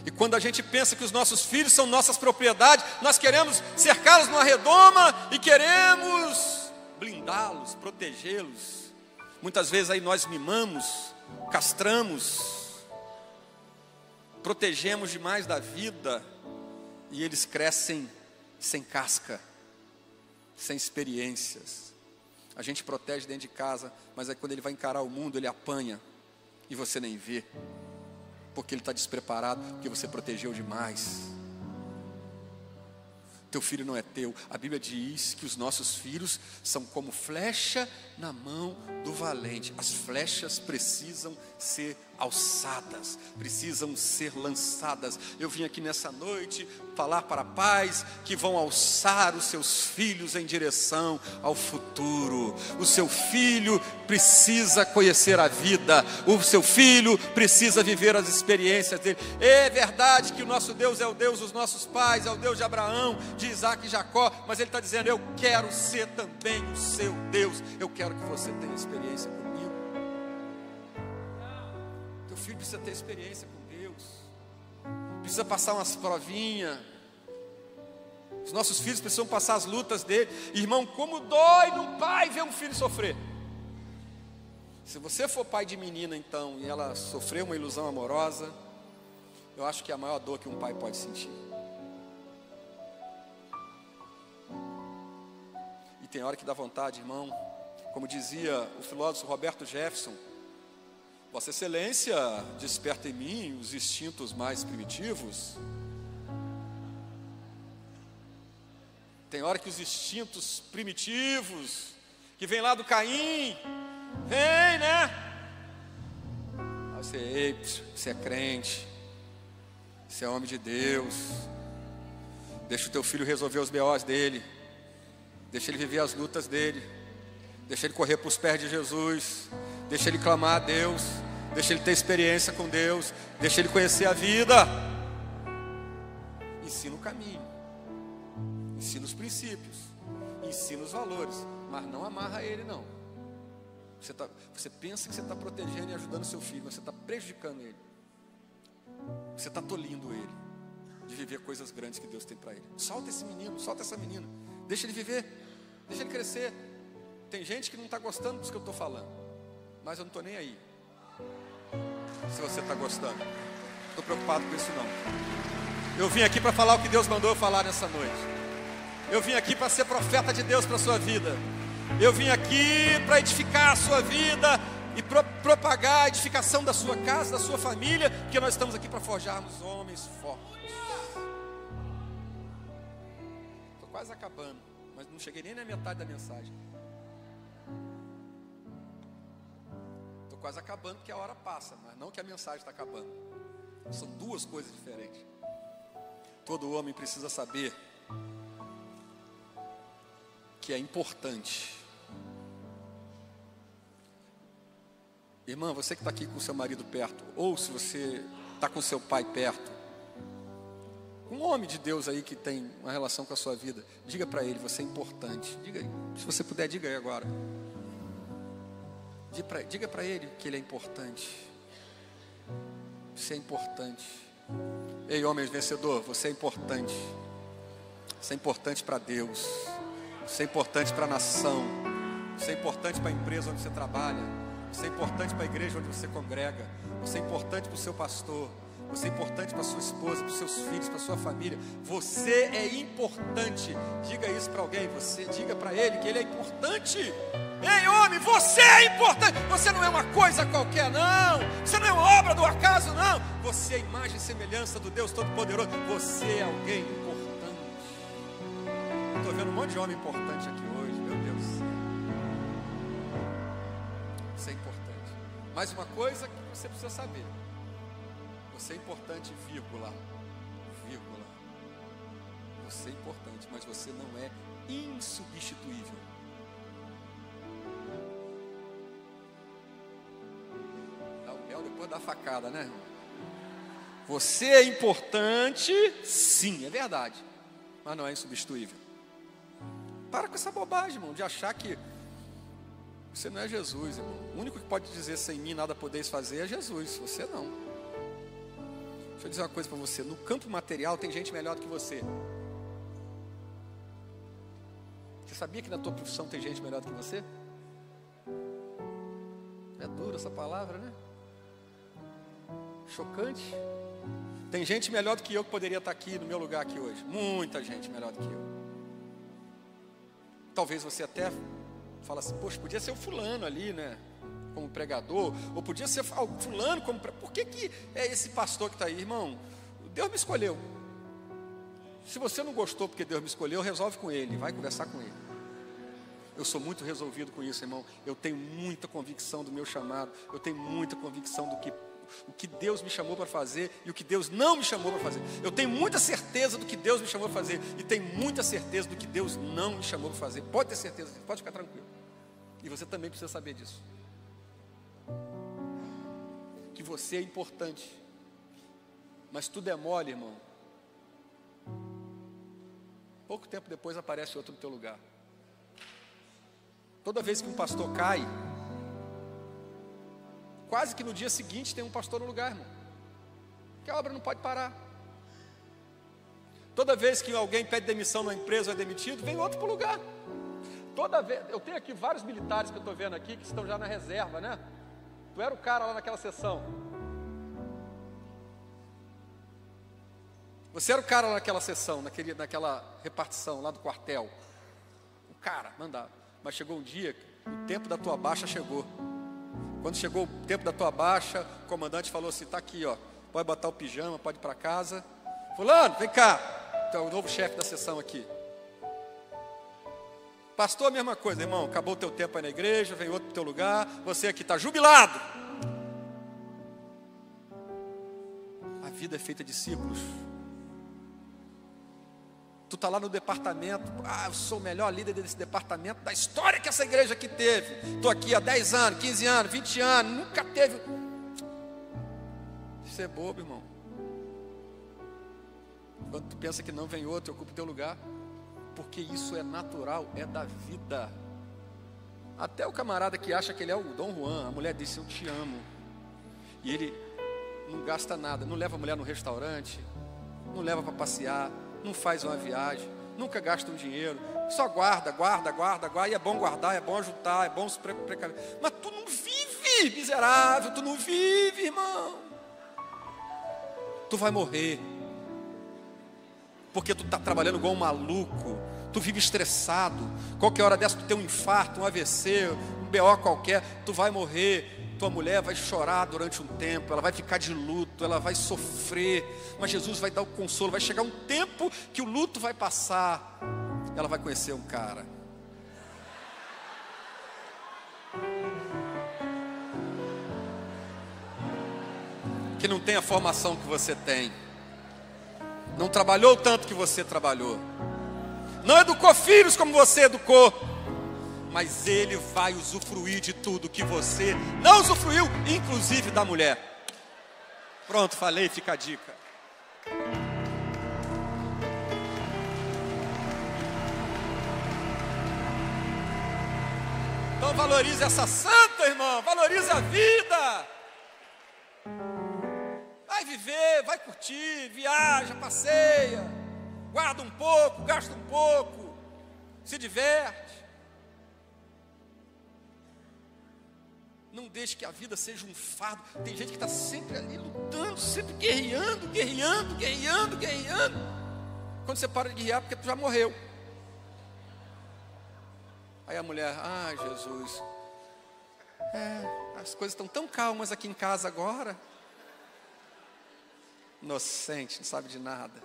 E quando a gente pensa que os nossos filhos são nossas propriedades, nós queremos cercá-los numa redoma e queremos blindá-los, protegê-los. Muitas vezes aí nós mimamos, castramos, protegemos demais da vida, e eles crescem sem casca, sem experiências. A gente protege dentro de casa, mas aí quando ele vai encarar o mundo, ele apanha, e você nem vê, porque ele está despreparado, porque você protegeu demais. Teu filho não é teu. A Bíblia diz que os nossos filhos são como flecha na mão do valente. As flechas precisam ser alçadas, precisam ser lançadas. Eu vim aqui nessa noite falar para pais que vão alçar os seus filhos em direção ao futuro. O seu filho precisa conhecer a vida, o seu filho precisa viver as experiências dele. É verdade que o nosso Deus é o Deus dos nossos pais, é o Deus de Abraão, de Isaac e Jacó, mas ele está dizendo: eu quero ser também o seu Deus. Eu quero que você tenha experiência comigo. Teu filho precisa ter experiência com Deus, precisa passar umas provinhas. Os nossos filhos precisam passar as lutas dele. Irmão, como dói num pai ver um filho sofrer. Se você for pai de menina então, e ela sofreu uma ilusão amorosa, eu acho que é a maior dor que um pai pode sentir. tem hora que dá vontade, irmão. Como dizia o filósofo Roberto Jefferson, Vossa Excelência desperta em mim os instintos mais primitivos. Tem hora que os instintos primitivos, que vem lá do Caim, vem, né? Aí você é crente, você é homem de Deus, deixa o teu filho resolver os B.O.s dele, deixa ele viver as lutas dele, deixa ele correr para os pés de Jesus, deixa ele clamar a Deus, deixa ele ter experiência com Deus, deixa ele conhecer a vida. Ensina o caminho, ensina os princípios, ensina os valores, mas não amarra ele não. Você pensa que você está protegendo e ajudando seu filho, mas você está prejudicando ele. Você está tolindo ele de viver coisas grandes que Deus tem para ele. Solta esse menino, solta essa menina, deixa ele viver, deixa ele crescer. Tem gente que não está gostando disso que eu estou falando, mas eu não estou nem aí se você está gostando. Não estou preocupado com isso não. Eu vim aqui para falar o que Deus mandou eu falar nessa noite. Eu vim aqui para ser profeta de Deus para a sua vida. Eu vim aqui para edificar a sua vida e propagar a edificação da sua casa, da sua família, porque nós estamos aqui para forjarmos homens fortes. Estou quase acabando, mas não cheguei nem na metade da mensagem. Estou quase acabando porque a hora passa, mas não que a mensagem está acabando. São duas coisas diferentes. Todo homem precisa saber que é importante. Irmã, você que está aqui com o seu marido perto, ou se você está com o seu pai perto, um homem de Deus aí que tem uma relação com a sua vida, diga para ele, você é importante. Diga aí, se você puder, diga aí agora. Diga para ele que ele é importante. Você é importante. Ei, homem vencedor, você é importante. Você é importante para Deus. Você é importante para a nação. Você é importante para a empresa onde você trabalha. Você é importante para a igreja onde você congrega. Você é importante para o seu pastor. Você é importante para a sua esposa, para os seus filhos, para a sua família. Você é importante. Diga isso para alguém. Você diga para ele que ele é importante. Ei, homem, você é importante. Você não é uma coisa qualquer, não. Você não é uma obra do acaso, não. Você é a imagem e semelhança do Deus Todo-Poderoso. Você é alguém importante. Estou vendo um monte de homem importante aqui hoje. Meu Deus do céu. Você é importante. Mais uma coisa que você precisa saber. Você é importante, vírgula. Vírgula. Você é importante, mas você não é insubstituível. Dá o mel depois da facada, né, irmão? Você é importante, sim, é verdade, mas não é insubstituível. Para com essa bobagem, irmão, de achar que você não é Jesus, irmão. O único que pode dizer sem mim nada podeis fazer é Jesus, você não. Deixa eu dizer uma coisa para você, no campo material tem gente melhor do que você. Você sabia que na tua profissão tem gente melhor do que você? É dura essa palavra, né? Chocante. Tem gente melhor do que eu que poderia estar aqui no meu lugar aqui hoje. Muita gente melhor do que eu. Talvez você até fala assim, poxa, podia ser o fulano ali, né? Como pregador, ou podia ser fulano como... Por que é esse pastor que está aí, irmão? Deus me escolheu. Se você não gostou porque Deus me escolheu, resolve com ele, vai conversar com ele. Eu sou muito resolvido com isso, irmão. Eu tenho muita convicção do meu chamado. Eu tenho muita convicção do que o que Deus me chamou para fazer e o que Deus não me chamou para fazer. Eu tenho muita certeza do que Deus me chamou para fazer e tenho muita certeza do que Deus não me chamou para fazer. Pode ter certeza, pode ficar tranquilo. E você também precisa saber disso. Que você é importante. Mas tudo é mole, irmão. Pouco tempo depois aparece outro no teu lugar. Toda vez que um pastor cai, quase que no dia seguinte tem um pastor no lugar, irmão. Porque a obra não pode parar. Toda vez que alguém pede demissão numa empresa ou é demitido, vem outro para o lugar. Toda vez, eu tenho aqui vários militares que eu estou vendo aqui que estão já na reserva, né? Tu era o cara lá naquela sessão. Você era o cara lá naquela sessão, naquela repartição lá do quartel. cara, mandava. Mas chegou um dia, o tempo da tua baixa chegou. Quando chegou o tempo da tua baixa, o comandante falou assim, está aqui, ó, pode botar o pijama, pode ir para casa. Fulano, vem cá, tu é o novo chefe da sessão aqui. Pastor, a mesma coisa, irmão, acabou o teu tempo aí na igreja, vem outro pro teu lugar, você aqui está jubilado. A vida é feita de ciclos. Tu está lá no departamento, eu sou o melhor líder desse departamento da história que essa igreja aqui teve. Estou aqui há 10 anos, 15 anos, 20 anos, nunca teve. Isso é bobo, irmão. Quando tu pensa que não, vem outro, ocupa o teu lugar. Porque isso é natural, é da vida. Até o camarada que acha que ele é o Dom Juan, a mulher disse, eu te amo. E ele não gasta nada, não leva a mulher no restaurante, não leva para passear, não faz uma viagem, nunca gasta um dinheiro, só guarda, e é bom guardar, é bom ajuntar, é bom se precaver. Mas tu não vive, miserável, tu não vive, irmão. Tu vai morrer, porque tu está trabalhando igual um maluco, tu vive estressado, qualquer hora dessa tu tem um infarto, um AVC, um BO qualquer, tu vai morrer. Tua mulher vai chorar durante um tempo, ela vai ficar de luto, ela vai sofrer, mas Jesus vai dar o consolo. Vai chegar um tempo que o luto vai passar, ela vai conhecer um cara. Que não tem a formação que você tem, não trabalhou tanto que você trabalhou, não educou filhos como você educou, mas ele vai usufruir de tudo que você não usufruiu, inclusive da mulher. Pronto, falei, fica a dica. Então valorize essa santa, irmão, valorize a vida. Vai viver, vai curtir, viaja, passeia, guarda um pouco, gasta um pouco, se diverte. Não deixe que a vida seja um fardo. Tem gente que está sempre ali lutando, sempre guerreando. Quando você para de guerrear, porque tu já morreu. Aí a mulher, Jesus, as coisas estão tão calmas aqui em casa agora. Inocente, não sabe de nada.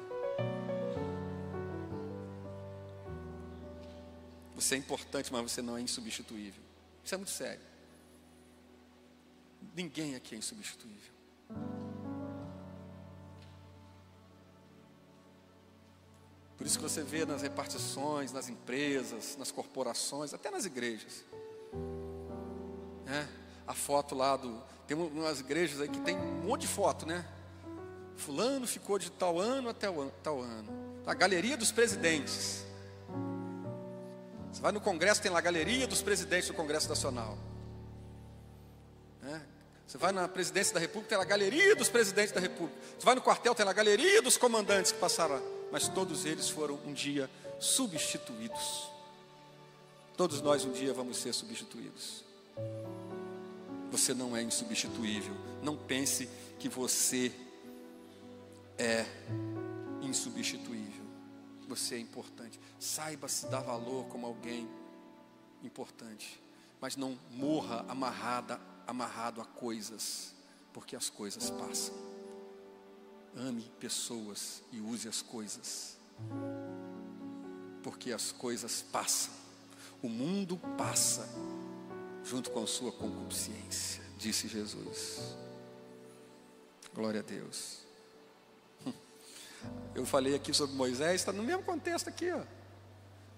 Você é importante, mas você não é insubstituível. Isso é muito sério. Ninguém aqui é insubstituível. Por isso que você vê nas repartições, nas empresas, nas corporações, até nas igrejas, a foto lá tem umas igrejas aí que tem um monte de foto, né? Fulano ficou de tal ano até tal ano. A galeria dos presidentes. Você vai no Congresso, tem lá a galeria dos presidentes do Congresso Nacional. Você vai na presidência da República, tem lá a galeria dos presidentes da República. Você vai no quartel, tem lá a galeria dos comandantes que passaram lá. Mas todos eles foram um dia substituídos. Todos nós um dia vamos ser substituídos. Você não é insubstituível. Não pense que você é insubstituível. Você é importante. Saiba se dar valor como alguém importante. Mas não morra amarrado a coisas, porque as coisas passam. Ame pessoas e use as coisas, porque as coisas passam. O mundo passa junto com a sua concupiscência, disse Jesus. Glória a Deus. Eu falei aqui sobre Moisés, está no mesmo contexto aqui, ó.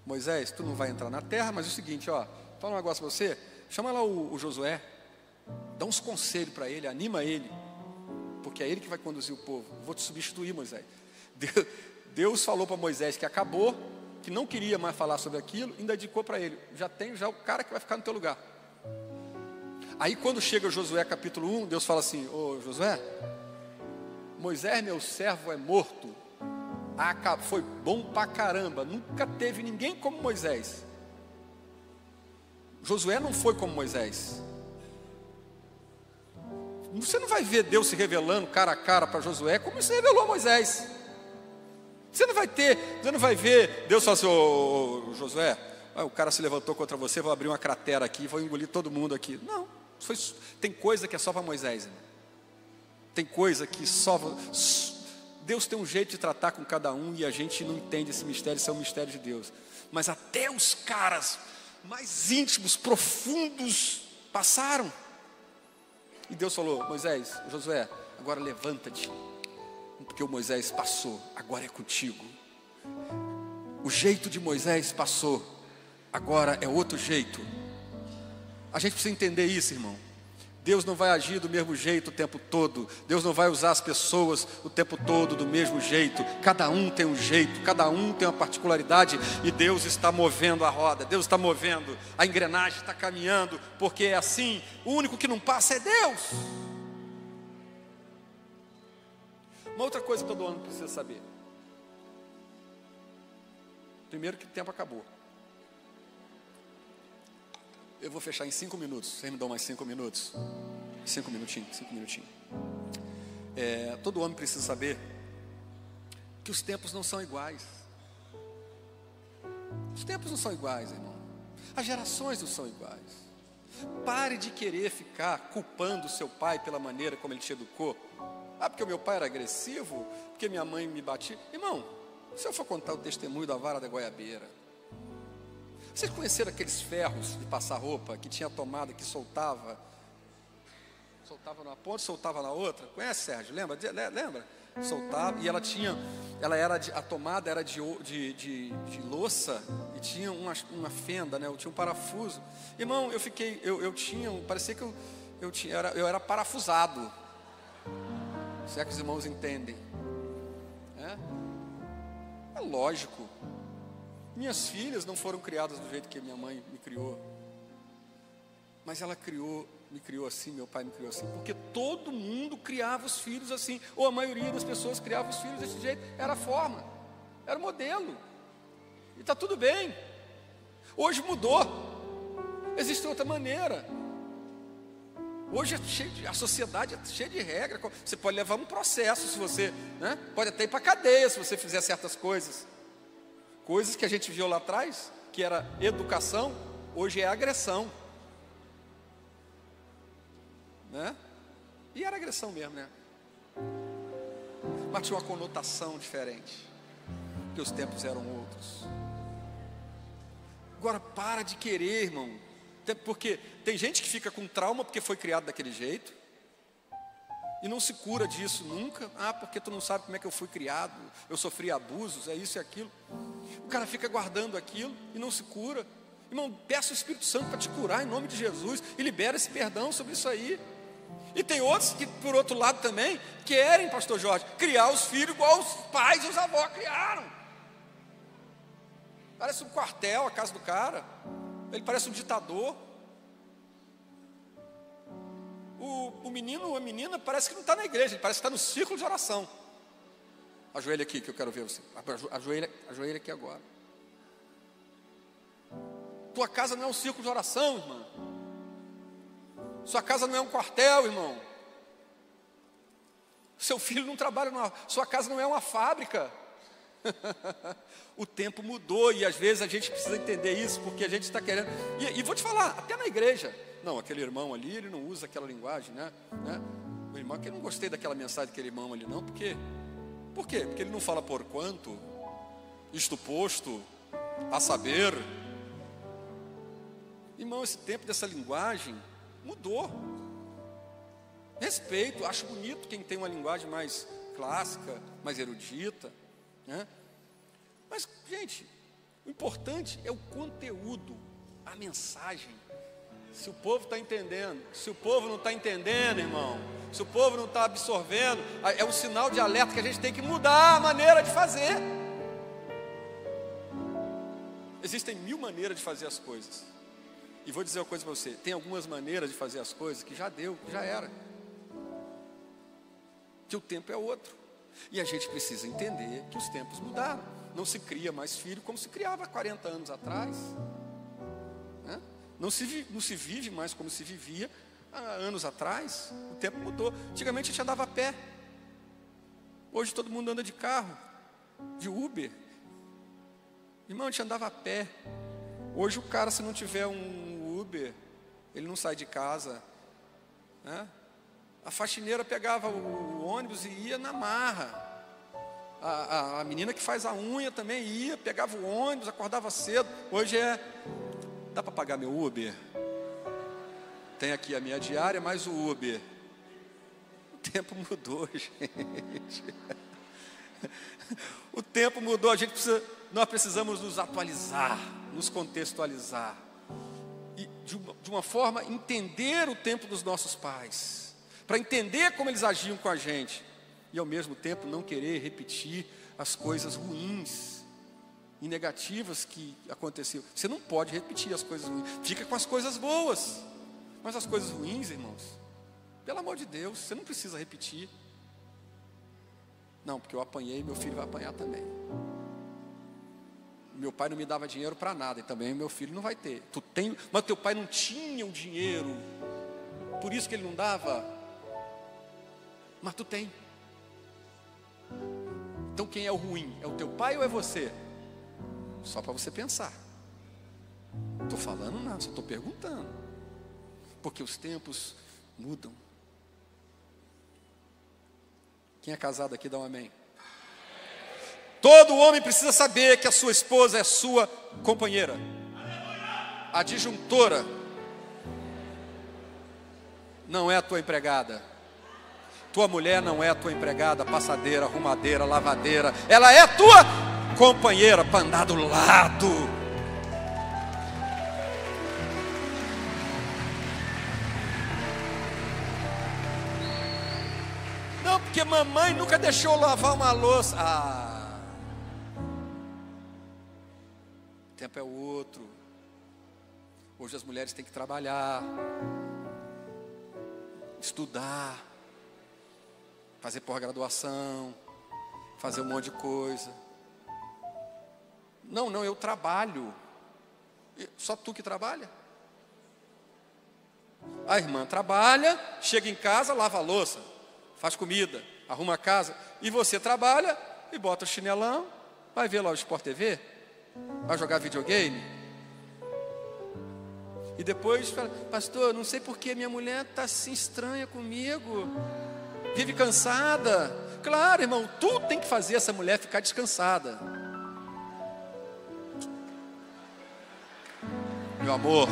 Moisés, tu não vai entrar na terra, mas é o seguinte, ó, fala um negócio para você, chama lá o Josué, dá uns conselhos para ele, anima ele, porque é ele que vai conduzir o povo. Vou te substituir, Moisés. Deus falou para Moisés que acabou, que não queria mais falar sobre aquilo, ainda indicou para ele, já tem o cara que vai ficar no teu lugar. Aí quando chega Josué capítulo 1, Deus fala assim, ô Josué, Moisés meu servo é morto, foi bom pra caramba, nunca teve ninguém como Moisés. Josué não foi como Moisés. Você não vai ver Deus se revelando cara a cara para Josué como se revelou a Moisés. Você não vai ver Deus falar assim, ô Josué, o cara se levantou contra você, vou abrir uma cratera aqui, vou engolir todo mundo aqui. Não, tem coisa que é só para Moisés, irmão. Tem coisa que só... Deus tem um jeito de tratar com cada um e a gente não entende esse mistério, isso é um mistério de Deus. Mas até os caras mais íntimos, profundos, passaram. E Deus falou: Moisés, Josué, agora levanta-te, porque o Moisés passou, agora é contigo. O jeito de Moisés passou, agora é outro jeito. A gente precisa entender isso, irmão. Deus não vai agir do mesmo jeito o tempo todo. Deus não vai usar as pessoas o tempo todo do mesmo jeito. Cada um tem um jeito, cada um tem uma particularidade. E Deus está movendo a roda, Deus está movendo, a engrenagem está caminhando, porque é assim. O único que não passa é Deus. Uma outra coisa que todo mundo precisa saber. Primeiro, que o tempo acabou. Eu vou fechar em 5 minutos. Vocês me dão mais 5 minutos? 5 minutinhos. Todo homem precisa saber que os tempos não são iguais. Os tempos não são iguais, irmão. As gerações não são iguais. Pare de querer ficar culpando o seu pai pela maneira como ele te educou. Porque o meu pai era agressivo, porque minha mãe me batia. Irmão, se eu for contar o testemunho da vara da goiabeira, vocês conheceram aqueles ferros de passar roupa, que tinha tomada, que soltava numa ponta, soltava na outra? Conhece, Sérgio? Lembra? Soltava, e a tomada era de louça, e tinha uma fenda, né? Tinha um parafuso. Irmão, parecia que eu era parafusado. Se é que os irmãos entendem. É lógico. Minhas filhas não foram criadas do jeito que minha mãe me criou, mas ela me criou assim, meu pai me criou assim, porque todo mundo criava os filhos assim, ou a maioria das pessoas criava os filhos desse jeito. Era a forma, era o modelo, e está tudo bem. Hoje mudou, existe outra maneira. Hoje a sociedade é cheia de regras. Você pode levar um processo se você, né? Pode até ir para a cadeia se você fizer certas coisas. Coisas que a gente viu lá atrás, que era educação, hoje é agressão, né? E era agressão mesmo, né? Mas tinha uma conotação diferente, porque os tempos eram outros. Agora para de querer, irmão, porque tem gente que fica com trauma porque foi criado daquele jeito e não se cura disso nunca. Porque tu não sabe como é que eu fui criado, eu sofri abusos, é isso e aquilo. O cara fica guardando aquilo e não se cura. Irmão, peça o Espírito Santo para te curar em nome de Jesus e libera esse perdão sobre isso aí. E tem outros que, por outro lado também, querem, pastor Jorge, criar os filhos igual os pais e os avós criaram. Parece um quartel a casa do cara. Ele parece um ditador. O menino ou a menina parece que não está na igreja, ele parece que está no círculo de oração. Ajoelha aqui que eu quero ver você. Ajoelha aqui agora. Tua casa não é um círculo de oração, irmão. Sua casa não é um quartel, irmão. Seu filho não trabalha sua casa não é uma fábrica. O tempo mudou e às vezes a gente precisa entender isso, porque a gente está querendo. E vou te falar, até na igreja. Não, aquele irmão ali, ele não usa aquela linguagem, né? O irmão, que eu não gostei daquela mensagem daquele irmão ali, não, porque... Por quê? Porque ele não fala por quanto, isto posto, a saber. Irmão, esse tempo dessa linguagem mudou. Respeito, acho bonito quem tem uma linguagem mais clássica, mais erudita, né? Mas, gente, o importante é o conteúdo, a mensagem. Se o povo está entendendo, se o povo não está entendendo, irmão, se o povo não está absorvendo, é um sinal de alerta que a gente tem que mudar a maneira de fazer. Existem 1000 maneiras de fazer as coisas. E vou dizer uma coisa para você, tem algumas maneiras de fazer as coisas que já deu, que já era. Que o tempo é outro. E a gente precisa entender que os tempos mudaram. Não se cria mais filho como se criava há 40 anos atrás. Não se vive mais como se vivia há anos atrás. O tempo mudou. Antigamente a gente andava a pé. Hoje todo mundo anda de carro, de Uber. Irmão, a gente andava a pé. Hoje o cara, se não tiver um Uber, ele não sai de casa, né? A faxineira pegava o ônibus e ia na marra. A menina que faz a unha também ia, pegava o ônibus, acordava cedo. Hoje dá para pagar meu Uber? Tem aqui a minha diária, mais o Uber. O tempo mudou, gente. O tempo mudou, nós precisamos nos atualizar, nos contextualizar. E de uma forma, entender o tempo dos nossos pais. Para entender como eles agiam com a gente. E ao mesmo tempo não querer repetir as coisas ruins e negativas que aconteciam. Você não pode repetir as coisas ruins. Fica com as coisas boas. Mas as coisas ruins, irmãos, pelo amor de Deus, você não precisa repetir. Não, porque eu apanhei, meu filho vai apanhar também. Meu pai não me dava dinheiro para nada, e também meu filho não vai ter. Mas teu pai não tinha o dinheiro, por isso que ele não dava. Mas tu tem. Então quem é o ruim? É o teu pai ou é você? Só para você pensar. Não estou falando nada, só estou perguntando. Porque os tempos mudam. Quem é casado aqui dá um amém. Todo homem precisa saber que a sua esposa é sua companheira, adjuntora. Não é a tua empregada. Tua mulher não é a tua empregada, passadeira, arrumadeira, lavadeira. Ela é a tua companheira para andar do lado. Não, porque mamãe nunca deixou lavar uma louça. O tempo é outro. Hoje as mulheres têm que trabalhar, estudar, fazer pós-graduação, fazer um monte de coisa. Não, eu trabalho. Só tu que trabalha? A irmã trabalha, chega em casa, lava a louça, faz comida, arruma a casa. E você trabalha e bota o chinelão, vai ver lá o Sport TV, vai jogar videogame. E depois fala, pastor, não sei porque minha mulher está assim estranha comigo, vive cansada. Claro, irmão, tu tem que fazer essa mulher ficar descansada. Meu amor,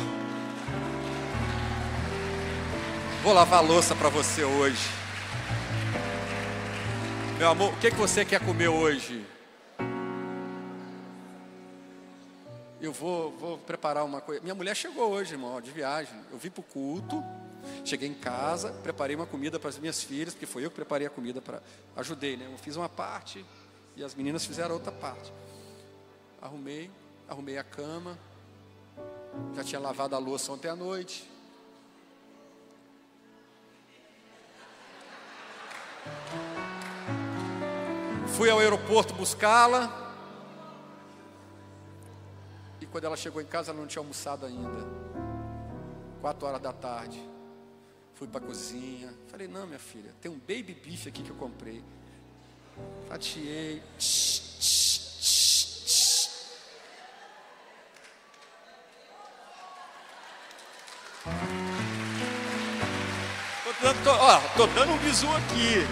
vou lavar a louça para você hoje. Meu amor, o que você quer comer hoje? Eu vou preparar uma coisa. Minha mulher chegou hoje, irmão, de viagem. Eu vim para o culto, cheguei em casa, preparei uma comida para as minhas filhas, porque foi eu que preparei a comida para... Ajudei, né? Eu fiz uma parte e as meninas fizeram outra parte. Arrumei a cama. Já tinha lavado a louça ontem à noite. Fui ao aeroporto buscá-la. E quando ela chegou em casa, ela não tinha almoçado ainda. 4 horas da tarde. Fui para a cozinha. Falei, não, minha filha, tem um baby beef aqui que eu comprei. Fatiei. Tô dando um bisu aqui.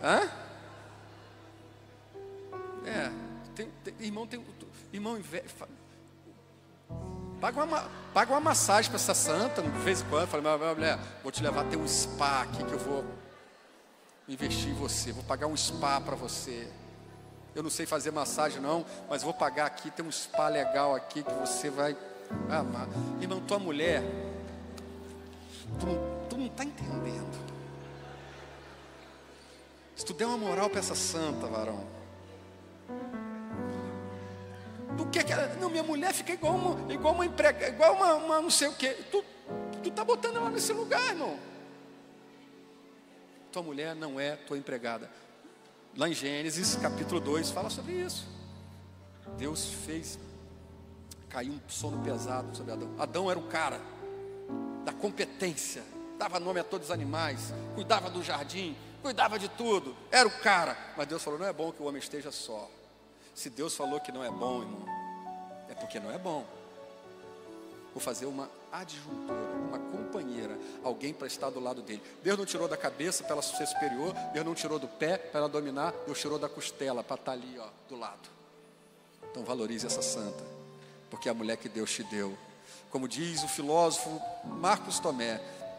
Hã? Irmão, paga uma massagem para essa santa, de vez em quando. Falei, minha mulher, vou te levar, tem um spa aqui que eu vou investir em você. Vou pagar um spa para você. Eu não sei fazer massagem não, mas vou pagar aqui, tem um spa legal aqui que você vai amar. Irmão, tua mulher, tu não está entendendo. Se tu der uma moral para essa santa, varão, do que ela... Não, minha mulher fica igual uma empregada, igual uma não sei o que. Tu tá botando ela nesse lugar, irmão. Tua mulher não é tua empregada. Lá em Gênesis, capítulo 2, fala sobre isso. Deus fez cair um sono pesado sobre Adão. Adão era o cara da competência, dava nome a todos os animais, cuidava do jardim, cuidava de tudo, era o cara. Mas Deus falou, não é bom que o homem esteja só. Se Deus falou que não é bom, irmão, é porque não é bom. Vou fazer uma adjuntora, uma companheira, alguém para estar do lado dele. Deus não tirou da cabeça para ela ser superior, Deus não tirou do pé para ela dominar, Deus tirou da costela para estar ali, ó, do lado. Então valorize essa santa, porque é a mulher que Deus te deu. Como diz o filósofo Marcos Tomé,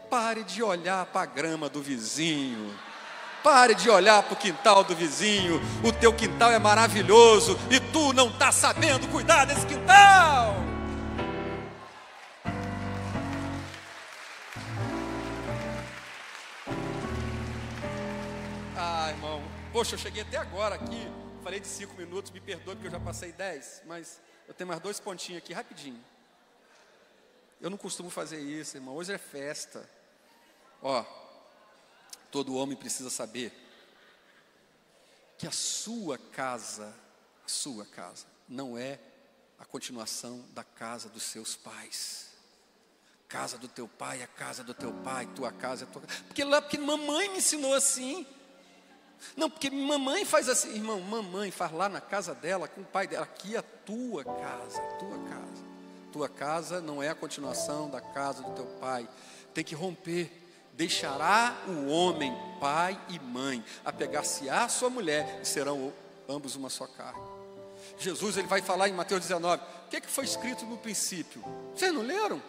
pare de olhar para a grama do vizinho, pare de olhar para o quintal do vizinho. O teu quintal é maravilhoso e tu não está sabendo cuidar desse quintal. Ah, irmão, poxa, eu cheguei até agora aqui, falei de 5 minutos, me perdoe porque eu já passei 10, mas eu tenho mais 2 pontinhos aqui, rapidinho. Eu não costumo fazer isso, irmão, hoje é festa. Ó, todo homem precisa saber que a sua casa não é a continuação da casa dos seus pais. Casa do teu pai é a casa do teu pai, tua casa é a tua casa. Porque mamãe me ensinou assim. Não, porque mamãe faz assim, irmão, mamãe faz lá na casa dela, com o pai dela. Aqui é a tua casa, tua casa. Tua casa não é a continuação da casa do teu pai. Tem que romper. Deixará o homem, pai e mãe, apegar-se-á a sua mulher, e serão ambos uma só carne. Jesus, ele vai falar em Mateus 19, o que é que foi escrito no princípio? Vocês não leram?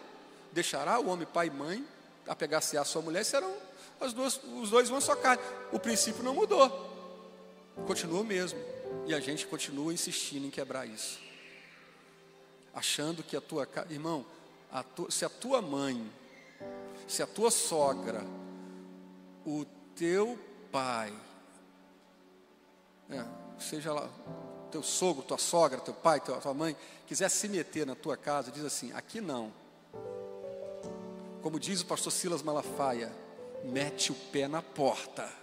Deixará o homem, pai e mãe, apegar-se-á a sua mulher, e serão os dois uma só carne. O princípio não mudou, continua o mesmo, e a gente continua insistindo em quebrar isso, achando que a tua casa, irmão, se a tua mãe, se a tua sogra, o teu pai, seja lá, teu sogro, tua sogra, teu pai, tua mãe, quiser se meter na tua casa, diz assim, aqui não. Como diz o pastor Silas Malafaia, mete o pé na porta.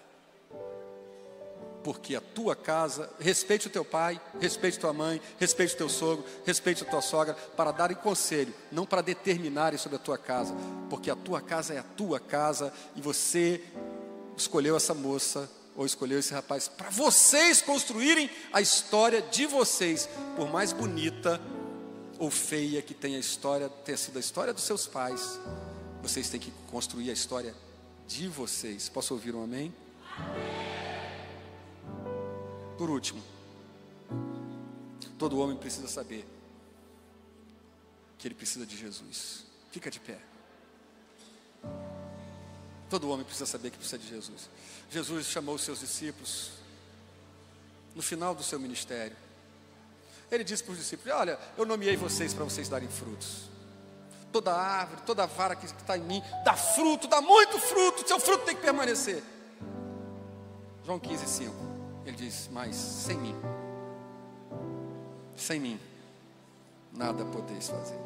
Porque a tua casa, respeite o teu pai, respeite tua mãe, respeite o teu sogro, respeite a tua sogra, para darem conselho, não para determinarem sobre a tua casa, porque a tua casa é a tua casa, e você escolheu essa moça, ou escolheu esse rapaz, para vocês construírem a história de vocês, por mais bonita ou feia que tenha sido a história dos seus pais, vocês têm que construir a história de vocês. Posso ouvir um amém? Por último, todo homem precisa saber que ele precisa de Jesus. Fica de pé. Todo homem precisa saber que precisa de Jesus. Jesus chamou os seus discípulos no final do seu ministério. Ele disse para os discípulos, olha, eu nomeei vocês para vocês darem frutos. Toda árvore, toda vara que está em mim, dá fruto, dá muito fruto, seu fruto tem que permanecer. João 15:5, ele diz, mas sem mim, nada podeis fazer.